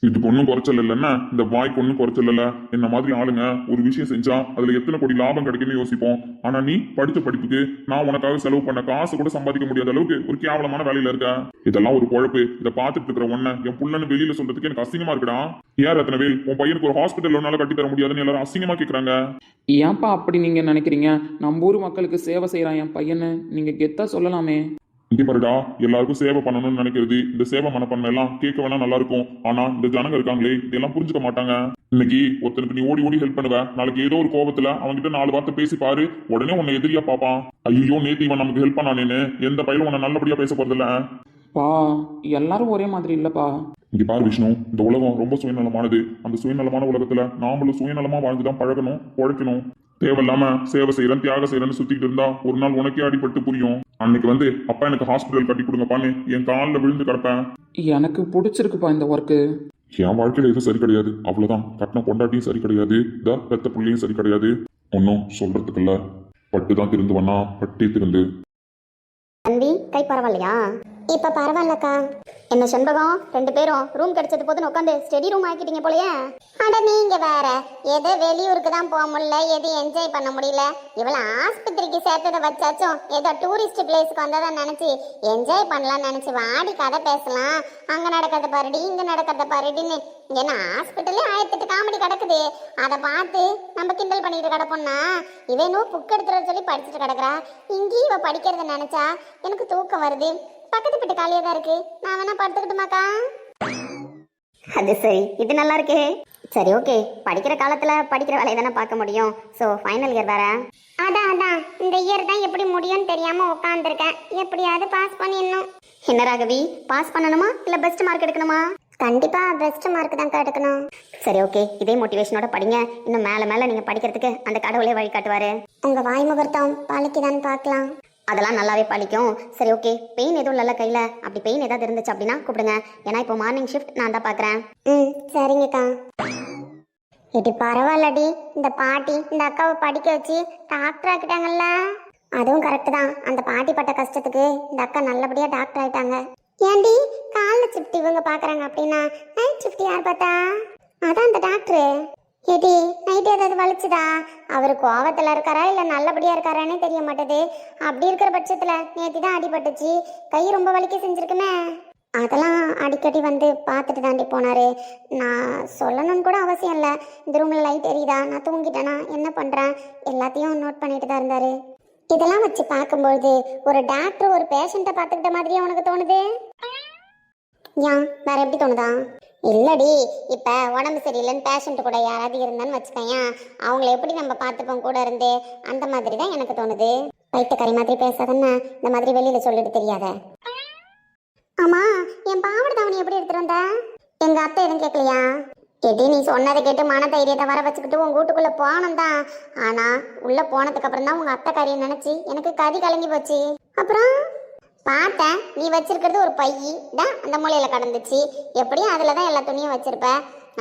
இதுக்கு ஒன்றும் குறைச்சல் இல்லைன்னா, இந்த வாய்க்கு ஒன்றும் குறைச்சல் இல்லை. என்ன மாதிரி ஆளுங்க ஒரு விஷயம் செஞ்சா அதுல எத்தனை கோடி லாபம் கிடைக்குன்னு யோசிப்போம். ஆனா நீ படித்த படிப்புக்கு நான் உனக்காக செலவு பண்ண காசு கூட சம்பாதிக்க முடியாத அளவுக்கு ஒரு கேவலமான வேலையில இருக்க. இதெல்லாம் ஒரு குழப்பு. இதை பார்த்துட்டு இருக்கிற ஒன்ன என் புள்ளன்னு வெளியில சொல்றதுக்கு எனக்கு அசிங்கமா இருக்குடா. ஏன் ரத்னவேல், உன் பையனுக்கு ஒரு ஹாஸ்பிட்டல் ஒன்னால கட்டி தர முடியாதுன்னு எல்லாரும் அசிங்கமா கேட்கறாங்க.
ஏன்பா அப்படி நீங்க நினைக்கிறீங்க? நம்ம ஊர் மக்களுக்கு சேவை செய்யறான் என் பையனை நீங்க கெத்தா சொல்லலாமே.
இங்க பாருடா, எல்லாருக்கும் சேவை பண்ணணும்னு நினைக்கிறது, இந்த சேவை மனப்பான்மை எல்லாம் கேட்க வேணா நல்லா இருக்கும். ஆனா இந்த ஜனங்க இருக்காங்களே, இதெல்லாம் புரிஞ்சுக்க மாட்டாங்க. இன்னைக்கு ஒருத்தனுக்கு நீ ஓடி ஓடி ஹெல்ப் பண்ணுவ, நாளைக்கு ஏதோ ஒரு கோபத்துல அவன்கிட்ட 4 வார்த்தை பேசி பாரு, உடனே உன்னை எதிரியா பாப்பான். ஐயோ, நேத்து இவன் நமக்கு ஹெல்ப் பண்ணானேன்னு எந்த பையனும் உன்னை நல்லபடியா பேச போறது இல்ல.
பா, எல்லாரும் ஒரே மாதிரி இல்லப்பா.
இங்க பாரு விஷ்ணு, இந்த உலகம் ரொம்ப சுயநலமானது. அந்த சுயநலமான உலகத்துல நாமளும் சுயநலமா வாழ்ந்துதான் பழகணும், உழைக்கணும். தேவையில்லாம சேவை செய்யறேன் தியாகம் செய்யறேன்னு சுத்திட்டு இருந்தா ஒரு நாள் உனக்கே அடிபட்டு புரியும். அன்னைக்கு வந்து அப்பா எனக்கு ஹாஸ்பிட்டல் கட்டி கொடுங்கப்பான்னு என் காலில் விழுந்து கிடப்பேன்.
எனக்கு பிடிச்சிருக்குப்பா இந்த ஒர்க்கு.
என் வாழ்க்கையில எதுவும் சரி கிடையாது, அவ்வளவுதான். கட்டின பொண்டாட்டியும் சரி கிடையாது, இந்த பெத்த புள்ளியும் சரி கிடையாது. ஒன்னும் சொல்றதுக்கு இல்ல, பட்டுதான் திருந்துவனா பட்டி திருந்து.
தம்பி, கை பரவாயில்லையா? இப்ப பரவாயில்லக்கா. என்ன செண்பகம், 2 பேரும் ரூம் கிடைச்சது போதுன்னு உட்காந்து ஸ்டடி ரூம் ஆக்கிட்டீங்க போலயே. அட நீங்க வேற, எது வெளியூருக்கு தான் போக முடியல, எது என்ஜாய் பண்ண முடியல. இவள ஆஸ்பத்திரிக்கு சேர்த்ததை வச்சாச்சும் ஏதோ டூரிஸ்ட் பிளேஸ்க்கு வந்ததான் நினைச்சு என்ஜாய் பண்ணலாம்னு நினைச்சு வாடி கதை பேசலாம். அங்க நடக்கிறத பாருடி, இங்க நடக்கிறத பாருடின்னு. ஏன்னா ஹாஸ்பிட்டலே 1008 காமெடி கிடக்குது. அதை பார்த்து நம்ம கிண்டல் பண்ணிட்டு கிடப்போம்னா இவனும் புக் எடுத்துற சொல்லி படிச்சுட்டு கிடக்குறா. இங்கேயும் இவ படிக்கிறத நினைச்சா எனக்கு தூக்கம் வருது. பக்கத்து வீட்டு காலியா தான் இருக்கு, நான் வேணா படுத்துக்கிட்டுமாக்கா? அது சரி, இது நல்லா இருக்கு. சரி, ஓகே. படிக்கிற காலத்துல படிக்கிற வேலையை தானே பார்க்க முடியும். ஸோ ஃபைனல் இயர் வேற. அதான் இந்த இயர் தான் எப்படி முடியும்னு தெரியாம உட்காந்துருக்கேன். எப்படியாவது பாஸ் பண்ணிடணும். என்ன ராகவி, பாஸ் பண்ணணுமா இல்ல பெஸ்ட் மார்க் எடுக்கணுமா? கண்டிப்பா பெஸ்ட் மார்க் தான் எடுக்கணும். சரி, ஓகே. இதே மோட்டிவேஷனோட படிங்க. இன்னும் மேல மேல நீங்க படிக்கிறதுக்கு அந்த கடவுளே வழி காட்டுவாரு. உங்க வாய் முகூர்த்தம் பாலிக்குதான்னு பார்க்கலாம். அதெல்லாம் நல்லாவே பழிக்கும். சரி, ஓகே. பெயின் எதுவும் இல்லைல்ல கையில? அப்படி பெயின் ஏதாவது இருந்துச்சு அப்படின்னா கூப்பிடுங்க. ஏன்னா இப்போ மார்னிங் ஷிஃப்ட் நான் தான் பார்க்குறேன். சரிங்கக்கா. இது பரவாயில்லடி, இந்த பாட்டி இந்த அக்காவை படிக்க வச்சு டாக்டர் ஆக்கிட்டாங்கல்ல. அதுவும் கரெக்டு தான். அந்த பாட்டி பட்ட கஷ்டத்துக்கு இந்த அக்கா நல்லபடியா டாக்டர் ஆயிட்டாங்க. ஏண்டி, காலைல ஷிஃப்ட் இவங்க பார்க்குறாங்க அப்படின்னா நைட் ஷிஃப்ட் யார் பார்த்தா? அதான் அந்த டாக்டரு. ஏடி, நைட்டு ஏதாவது வலிச்சுதா? அவர் கோவத்தில் இருக்காரா இல்லை நல்லபடியாக இருக்காரானே தெரிய மாட்டேது. அப்படி இருக்கிற பட்சத்தில் நேற்று தான் அடிபட்டுச்சு, கை ரொம்ப வலிக்க செஞ்சுருக்குமே. அதெல்லாம் அடிக்கடி வந்து பார்த்துட்டு தாண்டி போனார். நான் சொல்லணும்னு கூட அவசியம் இல்லை. இந்த ரூமில் லைட் எரியுதா, நான் தூங்கிட்டேனா, என்ன பண்ணுறேன், எல்லாத்தையும் நோட் பண்ணிட்டு தான் இருந்தார். இதெல்லாம் வச்சு பார்க்கும்பொழுது ஒரு டாக்டர் ஒரு பேஷண்ட்டை பார்த்துக்கிட்ட மாதிரியே உனக்கு தோணுது. ஏன், வேற எப்படி தோணுதா? இல்லடி, இப்போ உடம்பு சரியில்லைன்னு பேஷண்ட் கூட யாராவது இருந்தான்னு வச்சுக்கேன், அவங்கள எப்படி நம்ம பார்த்துப்போம் கூட இருந்து, அந்த மாதிரி தான் எனக்கு தோணுது. பைத்தியக்காரி மாதிரி பேசாதன்னா இந்த மாதிரி வெளியில சொல்லிட்டு தெரியாத. ஆமா, என் பாவாடை தாவணி எப்படி எடுத்துட்டு வந்த? எங்க அத்தை எதுவும் கேட்கலையா? கேட்டி நீ சொன்னதை கேட்டு மன தைரியத்தை வர வச்சுக்கிட்டு உங்க வீட்டுக்குள்ள போனோம் தான். ஆனா உள்ள போனதுக்கு அப்புறம் தான் உங்க அத்தை காரியம் நினைச்சு எனக்கு கதி கலங்கி போச்சு. அப்புறம் பார்த்தேன், நீ வச்சிருக்கிறது ஒரு பையி தான் அந்த மூலையில கடந்துச்சு. எப்படியும் அதுலதான் எல்லா துணியும் வச்சிருப்ப.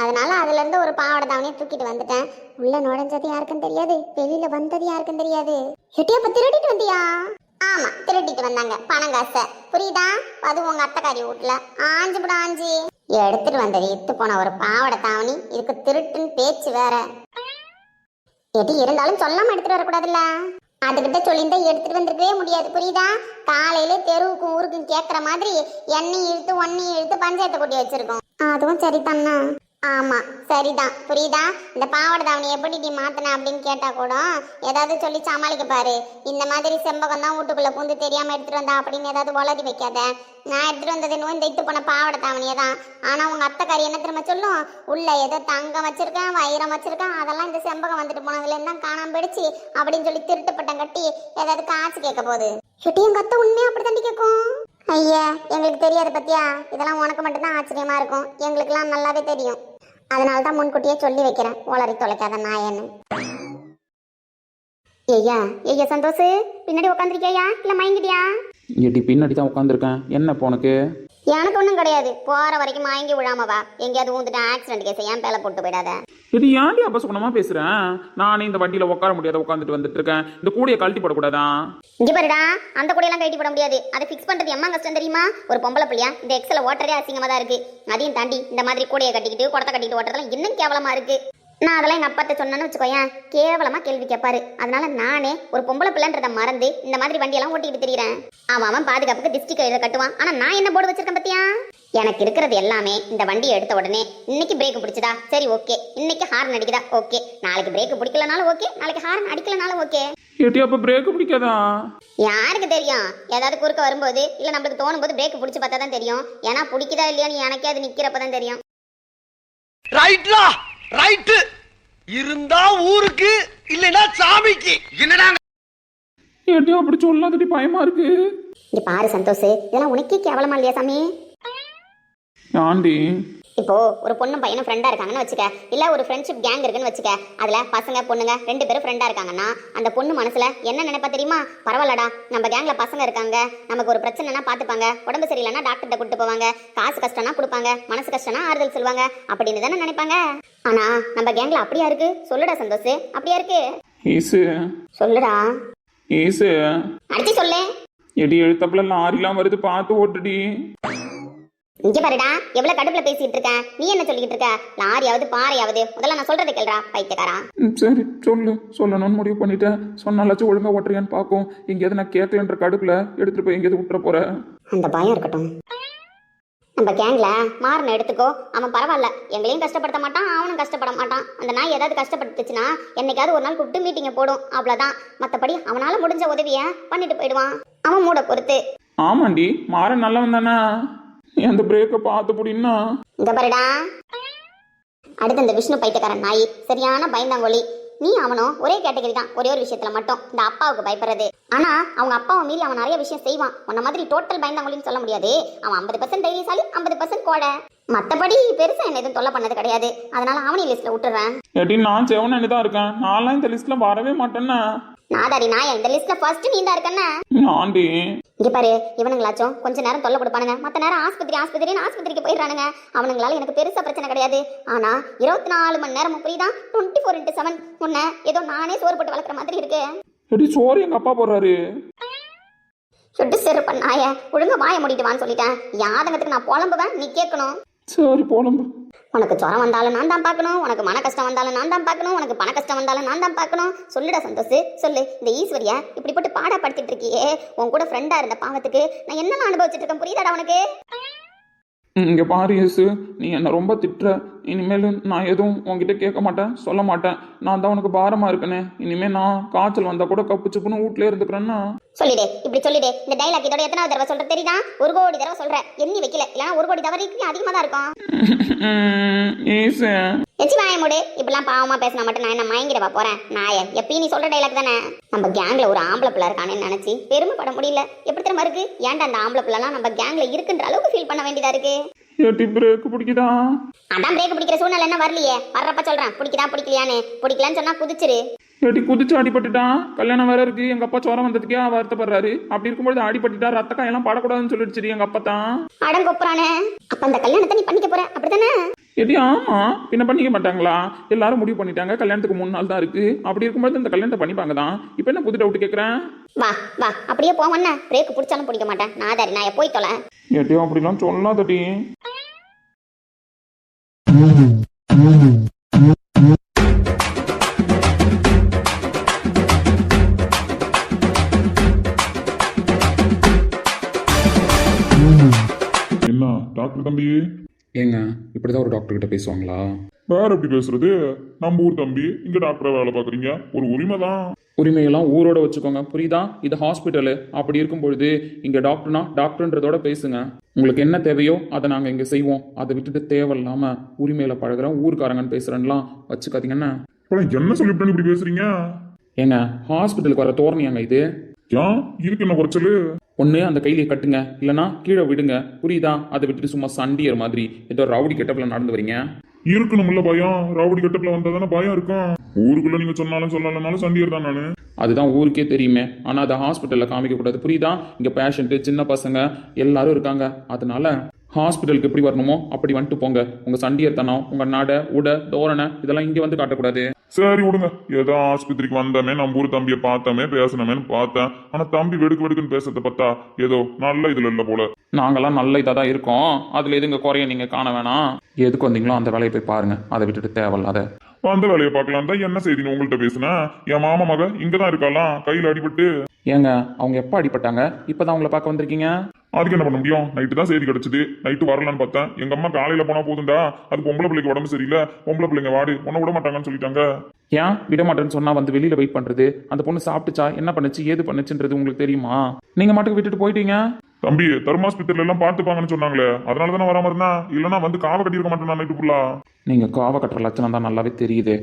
அதனால அதுல இருந்து ஒரு பாவாடை தாவணியை தூக்கிட்டு வந்துட்டேன். உள்ள நுழைஞ்சது யாருக்கும் தெரியாது, வெளியில வந்தது யாருக்கும் தெரியாது. எட்டியப்ப திருடிட்டு வந்தியா? ஆமா, திருடிட்டு வந்தாங்க பணம் காசை, புரியுதா? அது உங்க அத்தைக்காரி வீட்டுல ஆஞ்சு விட ஆஞ்சு எடுத்துட்டு வந்தது இத்து போன ஒரு பாவாடை தாவணி. இதுக்கு திருட்டுன்னு பேச்சு வேற. எடி இருந்தாலும் சொல்லாம எடுத்துட்டு வரக்கூடாதுல்ல. அதுகிட்ட சொல்லியிருந்தா எடுத்துட்டு வந்திருக்கவே முடியாது, புரியுதா? காலையில தெருவுக்கும் ஊருக்கும் கேட்கற மாதிரி எண்ணெய் இழுத்து ஒன்னையும் இழுத்து பஞ்சாயத்தை கொட்டி வச்சிருக்கோம். அதுவும் சரிதானா? ஆமா சரிதான், புரியுதா? இந்த பாவாடை தாவணி எப்படி நீ மாத்தின அப்படின்னு கேட்டா கூட ஏதாவது சொல்லி சமாளிக்க பாரு. இந்த மாதிரி செம்பகம் தான் வீட்டுக்குள்ள பூந்து தெரியாம எடுத்துட்டு வந்தா அப்படின்னு ஏதாவது வளரி வைக்காத. நான் எடுத்துட்டு வந்தது இந்த இட்டு போன பாவாடை தாவணியை தான். ஆனா உங்க அத்தைக்காரி என்ன திரும்ப சொல்லும், உள்ள ஏதோ தங்கம் வச்சிருக்கேன் வைரம் வச்சிருக்கேன், அதெல்லாம் இந்த செம்பகம் வந்துட்டு போனதுல இருந்தா காணாம போயிடுச்சு அப்படின்னு சொல்லி திருட்டுப்பட்டம் கட்டி ஏதாவது காசு கேட்க போகுது. சுட்டி எங்க அத்தை உண்மையா அப்படி தண்டி கேட்கும். ஐயா, எங்களுக்கு தெரியாது பத்தியா? இதெல்லாம் உனக்கு மட்டும்தான் ஆச்சரியமா இருக்கும், எங்களுக்குலாம் நல்லாவே தெரியும். அதனால தான் முன்கூட்டியே சொல்லி வைக்கிறேன், உளறி தொலைக்காத நாயன்னு. ஐயா ஐயா சந்தோஷ், பின்னாடி உட்காந்துருக்கியா இல்ல மயங்கிட்டியா?
ஏட்டி பின்னாடி தான் உட்காந்துருக்கேன். என்ன இப்போ உனக்கு?
எனக்கு ஒன்றும் கிடையாது, போற வரைக்கும் மயங்கி விழாமவா. எங்கேயாவது ஊந்துட்டு ஆக்சிடென்ட் கேஸ் ஏன் பேல போட்டு போயிடாத.
இது ஏன்டி அப்ப சுகமா பேசுறேன்? நானே இந்த வண்டியில உட்கார முடியாத உட்காந்துட்டு வந்துட்டு இருக்கேன். இந்த கூடைய கழட்டி போடக்கூடாதான்?
இங்க பாருடா, அந்த கூடையெல்லாம் கழட்டி போட முடியாது. அதை ஃபிக்ஸ் பண்றது எம்மா கஷ்டம் தெரியுமா? ஒரு பொம்பளை பிள்ளையா இந்த எக்ஸல ஓட்டுறதே அசிங்கமா தான் இருக்கு. அதையும் தாண்டி இந்த மாதிரி கூடையை கட்டிக்கிட்டு குடத்தை கட்டிட்டு ஓட்டுறதுலாம் இன்னும் கேவலமா இருக்கு. நான் அதெல்லாம் எங்க அப்பாட்ட சொன்னேன்னு வச்சுக்கோயேன், கேவலமா கேள்வி கேட்பாரு. அதனால நானே ஒரு பொம்பளை பிள்ளைன்றத மறந்து இந்த மாதிரி வண்டியெல்லாம் ஓட்டிக்கிட்டு திரியிறேன். அவன் பாதுகாப்புக்கு டிஸ்ட்ரிக்ட் கையில கட்டுவான், ஆனா நான் என்ன போர்டு வச்சிருக்கேன் பத்தியா? எனக்கு இருக்கிறது எல்லாமே இந்த வண்டியை எடுத்த உடனே இன்னைக்கு பிரேக் பிடிச்சதா சரி ஓகே, இன்னைக்கு ஹார்ன் அடிக்குதா ஓகே, நாளைக்கு பிரேக் பிடிக்கலனாலும் ஓகே, நாளைக்கு ஹார்ன் அடிக்கலனாலும் ஓகே.
ஏட்டி அப்ப பிரேக் பிடிக்காதா?
யாருக்கு தெரியும்? ஏதாவது குறுக்க வரும்போது இல்ல நம்மளுக்கு தோணும் போது பிரேக் பிடிச்சு பார்த்தா தான் தெரியும். ஏன்னா பிடிக்குதா இல்லையான்னு எனக்கே அது நிக்கிறப்பதான் தெரியும்.
ரைட்லா ரைட் இருந்தா ஊருக்கு இல்லனா சாமிக்கு. என்னடா
ஏட்டி அப்படி சொல்லாதடி, பயமா இருக்கு.
இங்க பாரு சந்தோஷ், இதெல்லாம் உனக்கே கேவலமா இல்லையா சாமி?
ஆண்டி
இப்போ ஒரு பொண்ணும் பையனும் ஃப்ரெண்டா இருக்காங்கன்னு வச்சுக்க, இல்ல ஒரு ஃப்ரெண்ட்ஷிப் கேங் இருக்குன்னு வச்சுக்க. அதுல பசங்க பொண்ணுங்க 2 பேரும் ஃப்ரெண்டா இருக்காங்கன்னா அந்த பொண்ணு மனசுல என்ன நினைப்பா தெரியுமா? பரவாயில்லடா, நம்ம கேங்ல பசங்க இருக்காங்க, நமக்கு ஒரு பிரச்சனைனா பாத்துப்பாங்க, உடம்பு சரியில்லைன்னா டாக்டர்கிட்ட கூட்டு போவாங்க, காசு கஷ்டம்னா கொடுப்பாங்க, மனசு கஷ்டம்னா ஆறுதல் சொல்லுவாங்க அப்படின்னு தானே நினைப்பாங்க. ஆனா நம்ம கேங்ல அப்படியா இருக்கு? சொல்லுடா சந்தோஷ், அப்படியா இருக்கு?
ஈசு
சொல்லுடா.
ஈசு
அடிச்சு சொல்லு.
எடி எழுத்தப்பல லாரிலாம் வருது, பார்த்து ஓட்டுடி.
இங்க பாருடா, எவ்வளவு கடுப்புல பேசிட்டு இருக்கேன், நீ என்ன சொல்லிட்டு இருக்க? லாரியாவது பாறையாவது முதல்ல நான் சொல்றதை கேள்றா பைத்தியக்காரா.
சரி சொல்லணும்னு முடிவு பண்ணிட்டேன். சொன்னாலாச்சும் ஒழுங்கா ஓட்டுறியான்னு பார்க்கும். எங்கேயாவது நான் கேட்கலன்ற கடுப்புல எடுத்துட்டு போய் எங்கேயாவது விட்டுற போற.
அந்த பயம் இருக்கட்டும். நம்ம கேங்ல மாறன எடுத்துக்கோ, அவன் பரவாயில்ல, எங்களையும் கஷ்டப்படுத்த மாட்டான், அவனும் கஷ்டப்பட மாட்டான். அந்த நாய் ஏதாவது கஷ்டப்பட்டுச்சுன்னா என்னைக்காவது ஒரு நாள் கூப்பிட்டு மீட்டிங்க போடும், அவ்வளவுதான். மத்தபடி அவனால முடிஞ்ச உதவிய பண்ணிட்டு போயிடுவான், அவன் மூட பொறுத்து.
ஆமாண்டி, மாற நல்லவன் தானே. அந்த பிரேக்கை பார்த்து புடின்னா.
இங்க பாருடா, அடுத்து இந்த விஷ்ணு பைத்தியக்காரன் நாய் சரியான பயந்தாங்கொழி. நீ அவனும் ஒரே கேட்டகரி தான், ஒரே ஒரு விஷயத்துல மட்டும் இந்த அப்பாவுக்கு பயப்படுறது. ஆனா அவங்க அப்பாவை மீறி அவன் நிறைய விஷயம் செய்வான். உன்ன மாதிரி டோட்டல் பயந்தாங்கொழின்னு சொல்ல முடியாது. அவன் 50% தைரியசாலி, 50% கோடை. மத்தபடி பெருசா என்ன எதுவும் தொல்லை பண்ணது கிடையாது. அதனால அவனி லிஸ்ட்ல விட்டுறேன்.
ஏடி நான் செவனு தான் இருக்கேன், நான்லாம் இந்த லிஸ்ட்ல வரவே மாட்டேன்னா.
நாதாரி நாய, இந்த லிஸ்ட்ல ஃபர்ஸ்ட் நீ தான் இருக்கன்னா.
ஆண்டி
இங்க பாரு, இவனுங்களாச்சும் கொஞ்ச நேரம் தொல்லை கொடுப்பானுங்க, மத்த நேரம் ஆஸ்பத்திரிக்கு போயிடுறானுங்க. அவனுங்களால எனக்கு பெருசா பிரச்சனை கிடையாது. ஆனா 24 மணி நேரம் புரியுதா, 24x7 உன்ன ஏதோ நானே சோறு போட்டு வளர்க்குற மாதிரி இருக்கு.
ஏடி சோறு எங்க அப்பா போடுறாரு.
சுட்டு செரு பண்ணாய, ஒழுங்கா வாய மூடிட்டு வான்னு சொல்லிட்டேன். யாதங்கத்துக்கு நான் புலம்புவேன், நீ கேட்கணும்.
சரி போலம்பு.
உனக்கு ஜுரம் வந்தாலும் நான் தான் பார்க்கணும், உனக்கு மன கஷ்டம் வந்தாலும் நான் தான் பார்க்கணும், உனக்கு பண கஷ்டம் வந்தாலும் நான் தான் பார்க்கணும். சொல்லுடா சந்தோஷ், சொல்லு. இந்த ஈஸ்வரியா இப்படி போட்டு பாடப்படுத்திட்டு இருக்கியே, உன் கூட ஃப்ரெண்டா இருந்த பாவத்துக்கு நான் என்னெல்லாம் அனுபவிச்சுட்டு இருக்கேன், புரியுதாடா உனக்கு?
இங்க பாரு இயேசு, நீ என்ன ரொம்ப திட்டுற. இனிமேல் நான் எதுவும் உன்கிட்ட கேட்க மாட்டேன், சொல்ல மாட்டேன். நான் தான் உனக்கு பாரமா இருக்கனே. இனிமே நான் காய்ச்சல் வந்தா கூட கப்பு சுப்புன்னு வீட்லயே இருந்துக்கிறேன்னா.
சொல்லிடு, இப்படி சொல்லிடு. இந்த டைலாக் இதோட எத்தனாவது தடவை சொல்ற தெரியுதா? 1 கோடி தடவை சொல்ற, எண்ணி வைக்கல. இல்லைன்னா 1 கோடி தடவைக்கு அதிகமா தான் இருக்கும். எச்சி வாய மூடு. இப்பெல்லாம் பாவமா பேசினா மட்டும் நான் என்ன மயங்கிடவா போறேன்? நாய எப்பயும் நீ சொல்ற டைலாக் தானே. நம்ம கேங்ல ஒரு ஆம்பளை பிள்ளை இருக்கானு நினைச்சு பெருமைப்பட முடியல. எப்படி தெரியுமா இருக்கு? ஏன்டா அந்த ஆம்பளை பிள்ளைலாம் நம்ம கேங்ல இருக்குன்ற அளவுக்கு ஃபீல் பண்ண வேண்டியதா இருக்கு.
ஏட்டி பிரேக் பிடிக்குதா?
அதான் பிரேக் பிடிக்கிற சூழ்நிலை என்ன வரலையே. வர்றப்ப சொல்றேன் பிடிக்குதா பிடிக்கலையான்னு. பிடிக்கலன்னு சொன்னா குதிச்சிரு.
ஏட்டி குதிச்சு அடிபட்டுட்டான். கல்யாணம் வேற இருக்கு. எங்க அப்பா சோரம் வந்ததுக்கே வருத்தப்படுறாரு. அப்படி இருக்கும்போது அடிபட்டுட்டா ரத்த காயெல்லாம் படக்கூடாதுன்னு சொல்லிடுச்சு எங்க அப்பா தான்.
அடங்கொப்புறானே. அப்ப அந்த கல்யாணத்தை நீ பண்ணிக்க போற அப்படித்தானே?
ஏட்டி ஆமா, பின்ன பண்ணிக்க மாட்டாங்களா? எல்லாரும் முடிவு பண்ணிட்டாங்க. கல்யாணத்துக்கு 3 நாள் தான் இருக்கு. அப்படி இருக்கும்போது இந்த கல்யாணத்தை பண்ணிப்பாங்க தான். இப்போ என்ன புது டவுட் கேட்குறேன்?
வா வா அப்படியே போவண்ணா. பிரேக் பிடிச்சாலும் பிடிக்க மாட்டேன். நாதாரி நான் போய் தொலை.
ஏட்டியும் அப்படிலாம் சொல்லாதடி.
என்ன டாக்டர் தம்பி?
ஏங்க இப்படிதான் ஒரு டாக்டர் கிட்ட பேசுவாங்களா?
வேற எப்படி பேசுறது? நம்ம ஊர் தம்பி, இங்க டாக்டரா வேலை பாக்குறீங்க, ஒரு உரிமை தான்.
உரிமையெல்லாம் ஊரோட வச்சுக்கோங்க, புரியுதா? இது ஹாஸ்பிட்டலு. அப்படி இருக்கும் பொழுது இங்க டாக்டர்னா டாக்டர்ன்றதோட பேசுங்க. உங்களுக்கு என்ன தேவையோ அதை நாங்கள் இங்கே செய்வோம். அதை விட்டுட்டு தேவையில்லாம உரிமையில பழகிறோம் ஊர்க்காரங்கன்னு பேசுறேன்லாம் வச்சுக்காதீங்கன்னு.
என்ன சொல்லிவிட்டேன்னு இப்படி பேசுறீங்க?
ஏங்க ஹாஸ்பிட்டலுக்கு வர தோரணையாங்க இது?
ஏன் இருக்கு என்ன குறைச்சலு?
ஒன்று அந்த கையிலே கட்டுங்க, இல்லைனா கீழே விடுங்க, புரியுதா? அதை விட்டுட்டு சும்மா சண்டியர் மாதிரி ஏதோ ரவுடி கெட்டப்பில் நடந்து வரீங்க.
இருக்கணும்ல பயம். ரவுடி கட்டப்புல வந்தா தானே பயம் இருக்கும். ஊருக்குள்ள நீங்க சொன்னாலும் சொல்லலனாலும் சண்டியர் தான் நானு.
அதுதான் ஊருக்கே தெரியுமே. ஆனால் அதை ஹாஸ்பிட்டலில் காமிக்க கூடாது, புரியுதா? இங்கே பேஷண்ட்டு சின்ன பசங்க எல்லாரும் இருக்காங்க. அதனால ஹாஸ்பிட்டலுக்கு எப்படி வரணுமோ அப்படி வந்துட்டு போங்க. உங்க சண்டியர்த்தனம், உங்க நட உட தோரணை இதெல்லாம் இங்கே வந்து காட்டக்கூடாது.
சரி விடுங்க. ஏதோ ஆஸ்பத்திரிக்கு வந்தமே நம்ம ஊர் தம்பியை பார்த்தமே பேசணுமேனு பார்த்தேன். ஆனா தம்பி வெடுக்கு வெடுக்குன்னு பேசுறத பார்த்தா ஏதோ நல்ல இதுல இல்ல போல.
நாங்கெல்லாம் நல்ல இதாக தான் இருக்கோம். அதில் எதுங்க குறைய நீங்க காண வேணாம். எதுக்கு வந்தீங்களோ அந்த வேலையை போய் பாருங்க. அதை விட்டுட்டு தேவையில்லாத
வந்த வேலையை பார்க்கலாம் தான். என்ன செய்தின்னு உங்கள்கிட்ட பேசுனேன். என் மாமா மக இங்கதான் இருக்காளாம், கையில அடிபட்டு.
ஏங்க அவங்க எப்போ அடிபட்டாங்க? இப்போதான் உங்களை பார்க்க வந்திருக்கீங்க.
அதுக்கு என்ன பண்ண முடியும்? நைட்டு தான் செய்தி கிடைச்சது. நைட்டு வரலான்னு பார்த்தேன். எங்க அம்மா காலையில போனா போதுண்டா, அது பொம்பளை பிள்ளைக்கு உடம்பு சரியில்லை, பொம்பளை பிள்ளைங்க வாடு, உன்னை விட மாட்டாங்கன்னு சொல்லிட்டாங்க.
ஏன் விட மாட்டேன்னு சொன்னா வந்து வெளியில வெயிட் பண்றது? அந்த பொண்ணு சாப்பிட்டுச்சா, என்ன பண்ணுச்சு, ஏது பண்ணுச்சுன்றது உங்களுக்கு தெரியுமா? நீங்க மாட்டுக்கு விட்டுட்டு போயிட்டீங்க.
தம்பி தர்மாஸ்பத்திரியில எல்லாம் பார்த்துப்பாங்கன்னு சொன்னாங்களே, அதனால தானே வராம இருந்தா. இல்லைன்னா வந்து காவை கட்டியிருக்க மாட்டேன் நைட்டு ஃபுல்லா.
நீங்க காவை கட்டுற லட்சணம் தான் நல்லாவே தெரியுது.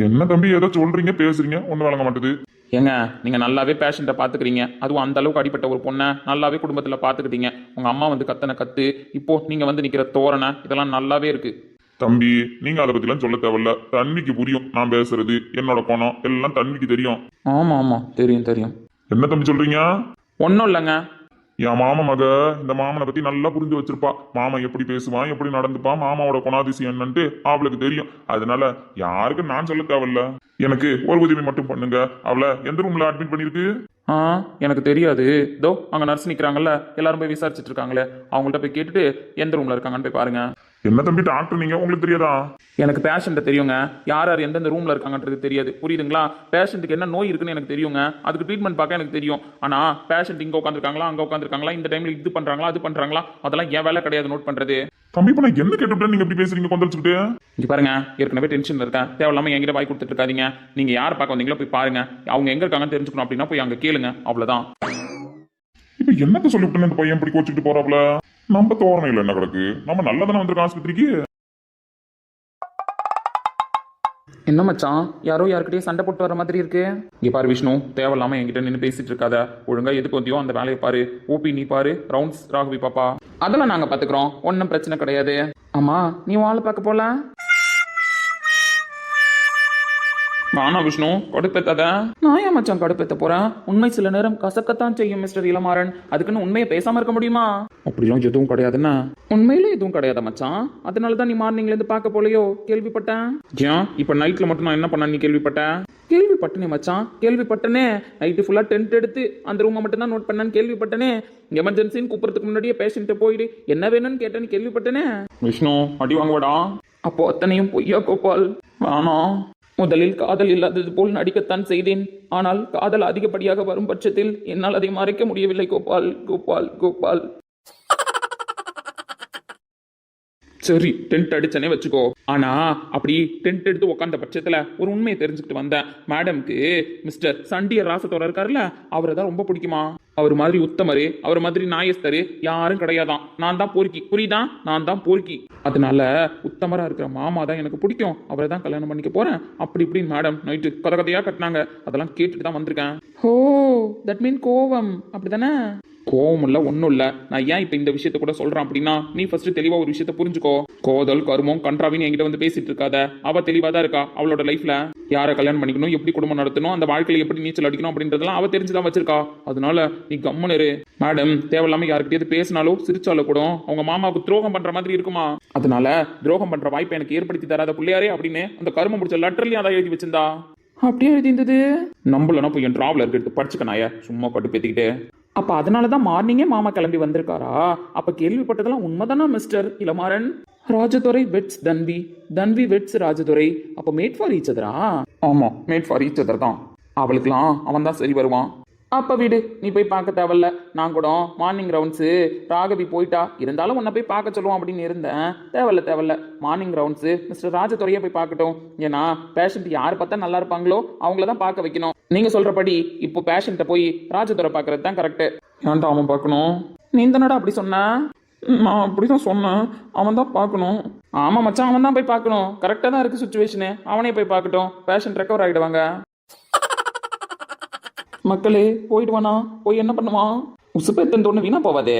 என்ன தம்பி ஏதோ சொல்றீங்க பேசுறீங்க, ஒண்ணு வழங்க மாட்டுது.
ஏங்க நீங்க நல்லாவே பேஷண்ட்டை பாத்துக்கிறீங்க. அதுவும் அந்த அளவுக்கு அடிப்பட்ட ஒரு பொண்ணை நல்லாவே குடும்பத்துல பாத்துக்கிட்டீங்க. உங்க அம்மா வந்து கத்தனை கத்து, இப்போ நீங்க வந்து நிக்கிற தோரணை இதெல்லாம் நல்லாவே இருக்கு.
தம்பி நீங்க அதை பத்திலாம் சொல்ல தேவையில்ல. தன்விக்கு புரியும் நான் பேசுறது. என்னோட கோணம் எல்லாம் தன்விக்கு தெரியும்.
ஆமா ஆமா தெரியும் தெரியும்.
என்ன தம்பி சொல்றீங்க?
ஒன்றும் இல்லைங்க.
என் மாமா மக இந்த மாமனை பத்தி நல்லா புரிஞ்சு வச்சிருப்பா. மாமா எப்படி பேசுவான், எப்படி நடந்துப்பான், மாமாவோட குணாதிசயம் என்னன்ட்டு அவளுக்கு தெரியும். அதனால யாருக்கும் நான் சொல்ல தேவையில்ல. எனக்கு ஒரு உதவி மட்டும் பண்ணுங்க. அவளை எந்த ரூம்ல அட்மிட் பண்ணிருக்கு?
எனக்கு தெரியாது. இதோ அங்க நர்ஸ் நிக்கிறாங்கல்ல, எல்லாரும் போய் விசாரிச்சுட்டு இருக்காங்களே, அவங்கள்ட்ட போய் கேட்டுட்டு எந்த ரூம்ல இருக்காங்கன்னு போய் பாருங்க.
என்ன தம்பி டாக்டர் நீங்க, உங்களுக்கு தெரியாதா?
எனக்கு பேஷண்ட்டை தெரியுங்க. யார் யார் எந்தெந்த ரூம்ல இருக்காங்கன்றது தெரியாது, புரியுதுங்களா? பேஷண்ட்டுக்கு என்ன நோய் இருக்குன்னு எனக்கு தெரியுங்க. அதுக்கு ட்ரீட்மெண்ட் பார்க்க எனக்கு தெரியும். ஆனா பேஷண்ட் இங்க உட்காந்துருக்காங்களா, அங்க உட்காந்துருக்காங்களா, இந்த டைம்ல இது பண்றாங்களா, அது பண்றாங்களா, அதெல்லாம் என் வேலை கிடையாது நோட் பண்றது.
தம்பி இப்ப நான் என்ன கேட்டுவிட்டேன் நீங்க எப்படி பேசுறீங்க கொந்தளிச்சுட்டு?
இங்க பாருங்க, ஏற்கனவே டென்ஷன்ல இருக்கேன். தேவையில்லாம என்கிட்ட வாய் கொடுத்துட்டு இருக்காதீங்க. நீங்க யார் பார்க்க வந்தீங்களோ போய் பாருங்க. அவங்க எங்க இருக்காங்கன்னு தெரிஞ்சுக்கணும் அப்படின்னா போய் அங்க கேளுங்க, அவ்வளவுதான்.
இப்ப என்னத்த சொல்லிவிட்டேன் இந்த பையன் இப்படி கோச்சுட்டு போறாப்ல? நம்ம தோரணையில என்ன கிடக்கு? நம்ம நல்லதானே வந்திருக்கோம் ஆஸ்பத்திரிக்கு.
என்ன மச்சான், யாரோ யாருக்கிட்டே சண்டை போட்டு வர மாதிரி இருக்கு. இங்க பாரு விஷ்ணு, தேவையில்லாம என்கிட்ட நின்று பேசிட்டு இருக்காத. ஒழுங்கா எதுக்கு வந்தியோ அந்த வேலையை பாரு. ஓபி நீ பாரு, ரவுண்ட்ஸ் ராகவி பாப்பா, அதெல்லாம் நாங்க பாத்துக்கிறோம். ஒன்னும் பிரச்சனை கிடையாது. ஆமா நீ வாழ பார்க்க போல. ஆனா விஷ்ணு கடுப்பேத்தாத. நான் ஏன் மச்சான் கடுப்பேத்த போறேன்? உண்மை சில நேரம் கசக்கத்தான் செய்யும் மிஸ்டர் இளமாறன். அதுக்குன்னு உண்மையை பேசாம இருக்க முடியுமா? அப்படிலாம் எதுவும் கிடையாதுன்னா? உண்மையில எதுவும் கிடையாதா மச்சான்? அதனாலதான் நீ மார்னிங்ல இருந்து பார்க்க போலையோ கேள்விப்பட்டேன். ஏன் இப்ப நைட்ல மட்டும் நான் என்ன பண்ண நீ கேள்விப்பட்டேன்? கேள்விப்பட்டனே மச்சான், கேள்விப்பட்டனே. நைட்டு ஃபுல்லா டென்ட் எடுத்து அந்த ரூமை மட்டும் தான் நோட் பண்ணான்னு கேள்விப்பட்டனே. எமர்ஜென்சின்னு கூப்பிடுறதுக்கு முன்னாடியே பேஷண்ட்டை போயிடு என்ன வேணும்னு கேட்டேன்னு கேள்விப்பட்டனே. விஷ்ணு அடி வாங்குவடா. அப்போ அத்தனையும் பொய்யா கோபால்? வேணாம். முதலில் காதல் இல்லாதது போல் நடிக்கத்தான் செய்தேன். ஆனால் காதல் அதிகப்படியாக வரும் பட்சத்தில் என்னால் அதை மறைக்க முடியவில்லை கோபால், கோபால், கோபால். சரி டென்ட் அடிச்சனே வச்சுக்கோ. ஆனா அப்படி டென்ட் எடுத்து உட்காந்த பட்சத்துல ஒரு உண்மையை தெரிஞ்சுக்கிட்டு வந்தேன். மேடம்க்கு மிஸ்டர் சண்டியர் ராசத்தோட இருக்காருல்ல, அவரை தான் ரொம்ப பிடிக்குமா. அவர் மாதிரி உத்தமரு, அவர் மாதிரி நாயஸ்தரு யாரும் கிடையாதான். நான் தான் போர்க்கி, புரியுதா? நான் தான் போர்க்கி. அதனால உத்தமரா இருக்கிற மாமா தான் எனக்கு பிடிக்கும், அவரை தான் கல்யாணம் பண்ணிக்க போறேன் அப்படி இப்படின்னு மேடம் நைட்டு கதை கதையா கட்டினாங்க. அதெல்லாம் கேட்டுட்டு தான் வந்திருக்கேன். ஓ, தட் மீன் கோவம் அப்படிதானே? கோவம் இல்ல, ஒன்றும் இல்லை. நான் ஏன் இப்போ இந்த விஷயத்த கூட சொல்றேன் அப்படின்னா, நீ ஃபர்ஸ்ட் தெளிவா ஒரு விஷயத்த புரிஞ்சுக்கோ. கோதல் கருமம் கன்றாவின்னு என்கிட்ட வந்து பேசிட்டு இருக்காத. அவ தெளிவா தான் இருக்கா. அவளோட லைஃப்ல யாரை கல்யாணம் பண்ணிக்கணும், எப்படி குடும்பம் நடத்தணும், அந்த வாழ்க்கையில எப்படி நீச்சல் அடிக்கணும் அப்படின்றதெல்லாம் அவ தெரிஞ்சுதான் வச்சிருக்கா. அதனால நீ கம்முனரு. மேடம் தேவையில்லாம யாருக்கிட்டே பேசினாலோ சிரிச்சாலோ கூட அவங்க மாமாவுக்கு துரோகம் பண்ற மாதிரி இருக்குமா. அதனால துரோகம் பண்ற வாய்ப்பை எனக்கு ஏற்படுத்தி தராத பிள்ளையாரே அப்படின்னு அந்த கருமம் முடிச்ச லெட்டர்லயும் அதான் எழுதி வச்சிருந்தா. அப்படியே எழுதி இருந்தது. நம்பலன்னா போய் என் டிராவலர் எடுத்து படிச்சுக்க நாய, சும்மா கட்டு பேத்திக்கிட்டே. அப்ப அதனாலதான் மார்னிங்கே மாமா கிளம்பி வந்திருக்காரா? அப்ப கேள்விப்பட்டதெல்லாம் உண்மைதானா மிஸ்டர் இளமாறன்? ராஜதுரை வெட்ஸ் தன்வி, தன்வி வெட்ஸ் ராஜதுரை. அப்ப மேட் ஃபார் ஈச் அதரா? ஆமா, மேட் ஃபார் ஈச் அதர் தான். அவளுக்குலாம் அவன் தான் சரி வருவான். அப்ப வீடு, நீ போய் பார்க்க தேவையில்ல. நான் கூட மார்னிங் ரவுண்ட்ஸு ராகவி போயிட்டா, இருந்தாலும் உன்னை போய் பார்க்க சொல்லுவோம் அப்படின்னு இருந்தேன். தேவையில்ல. மார்னிங் ரவுண்ட்ஸு மிஸ்டர் ராஜதுரையை போய் பார்க்கட்டும். ஏன்னா பேஷண்ட் யார் பார்த்தா நல்லா இருப்பாங்களோ அவங்கள தான் பார்க்க வைக்கணும். நீங்க சொல்றபடி இப்போ பேஷண்ட்டை போய் ராஜதுரை பார்க்கறது தான் கரெக்டு. ஏன்டா அவன் பார்க்கணும்? நீ தானடா அப்படி சொன்ன? நான் அப்படிதான் சொன்னேன், அவன் தான் பார்க்கணும். ஆமா மச்சான், அவன் தான் போய் பார்க்கணும். கரெக்டாக தான் இருக்கு சுச்சுவேஷனு. அவனே போய் பார்க்கட்டும், பேஷண்ட் ரெக்கவர் ஆகிடுவாங்க. மக்களே போயிடுவானா? போய் என்ன பண்ணுவான்? உசுப்பேத்தன் தோணு வீணா போவாதே.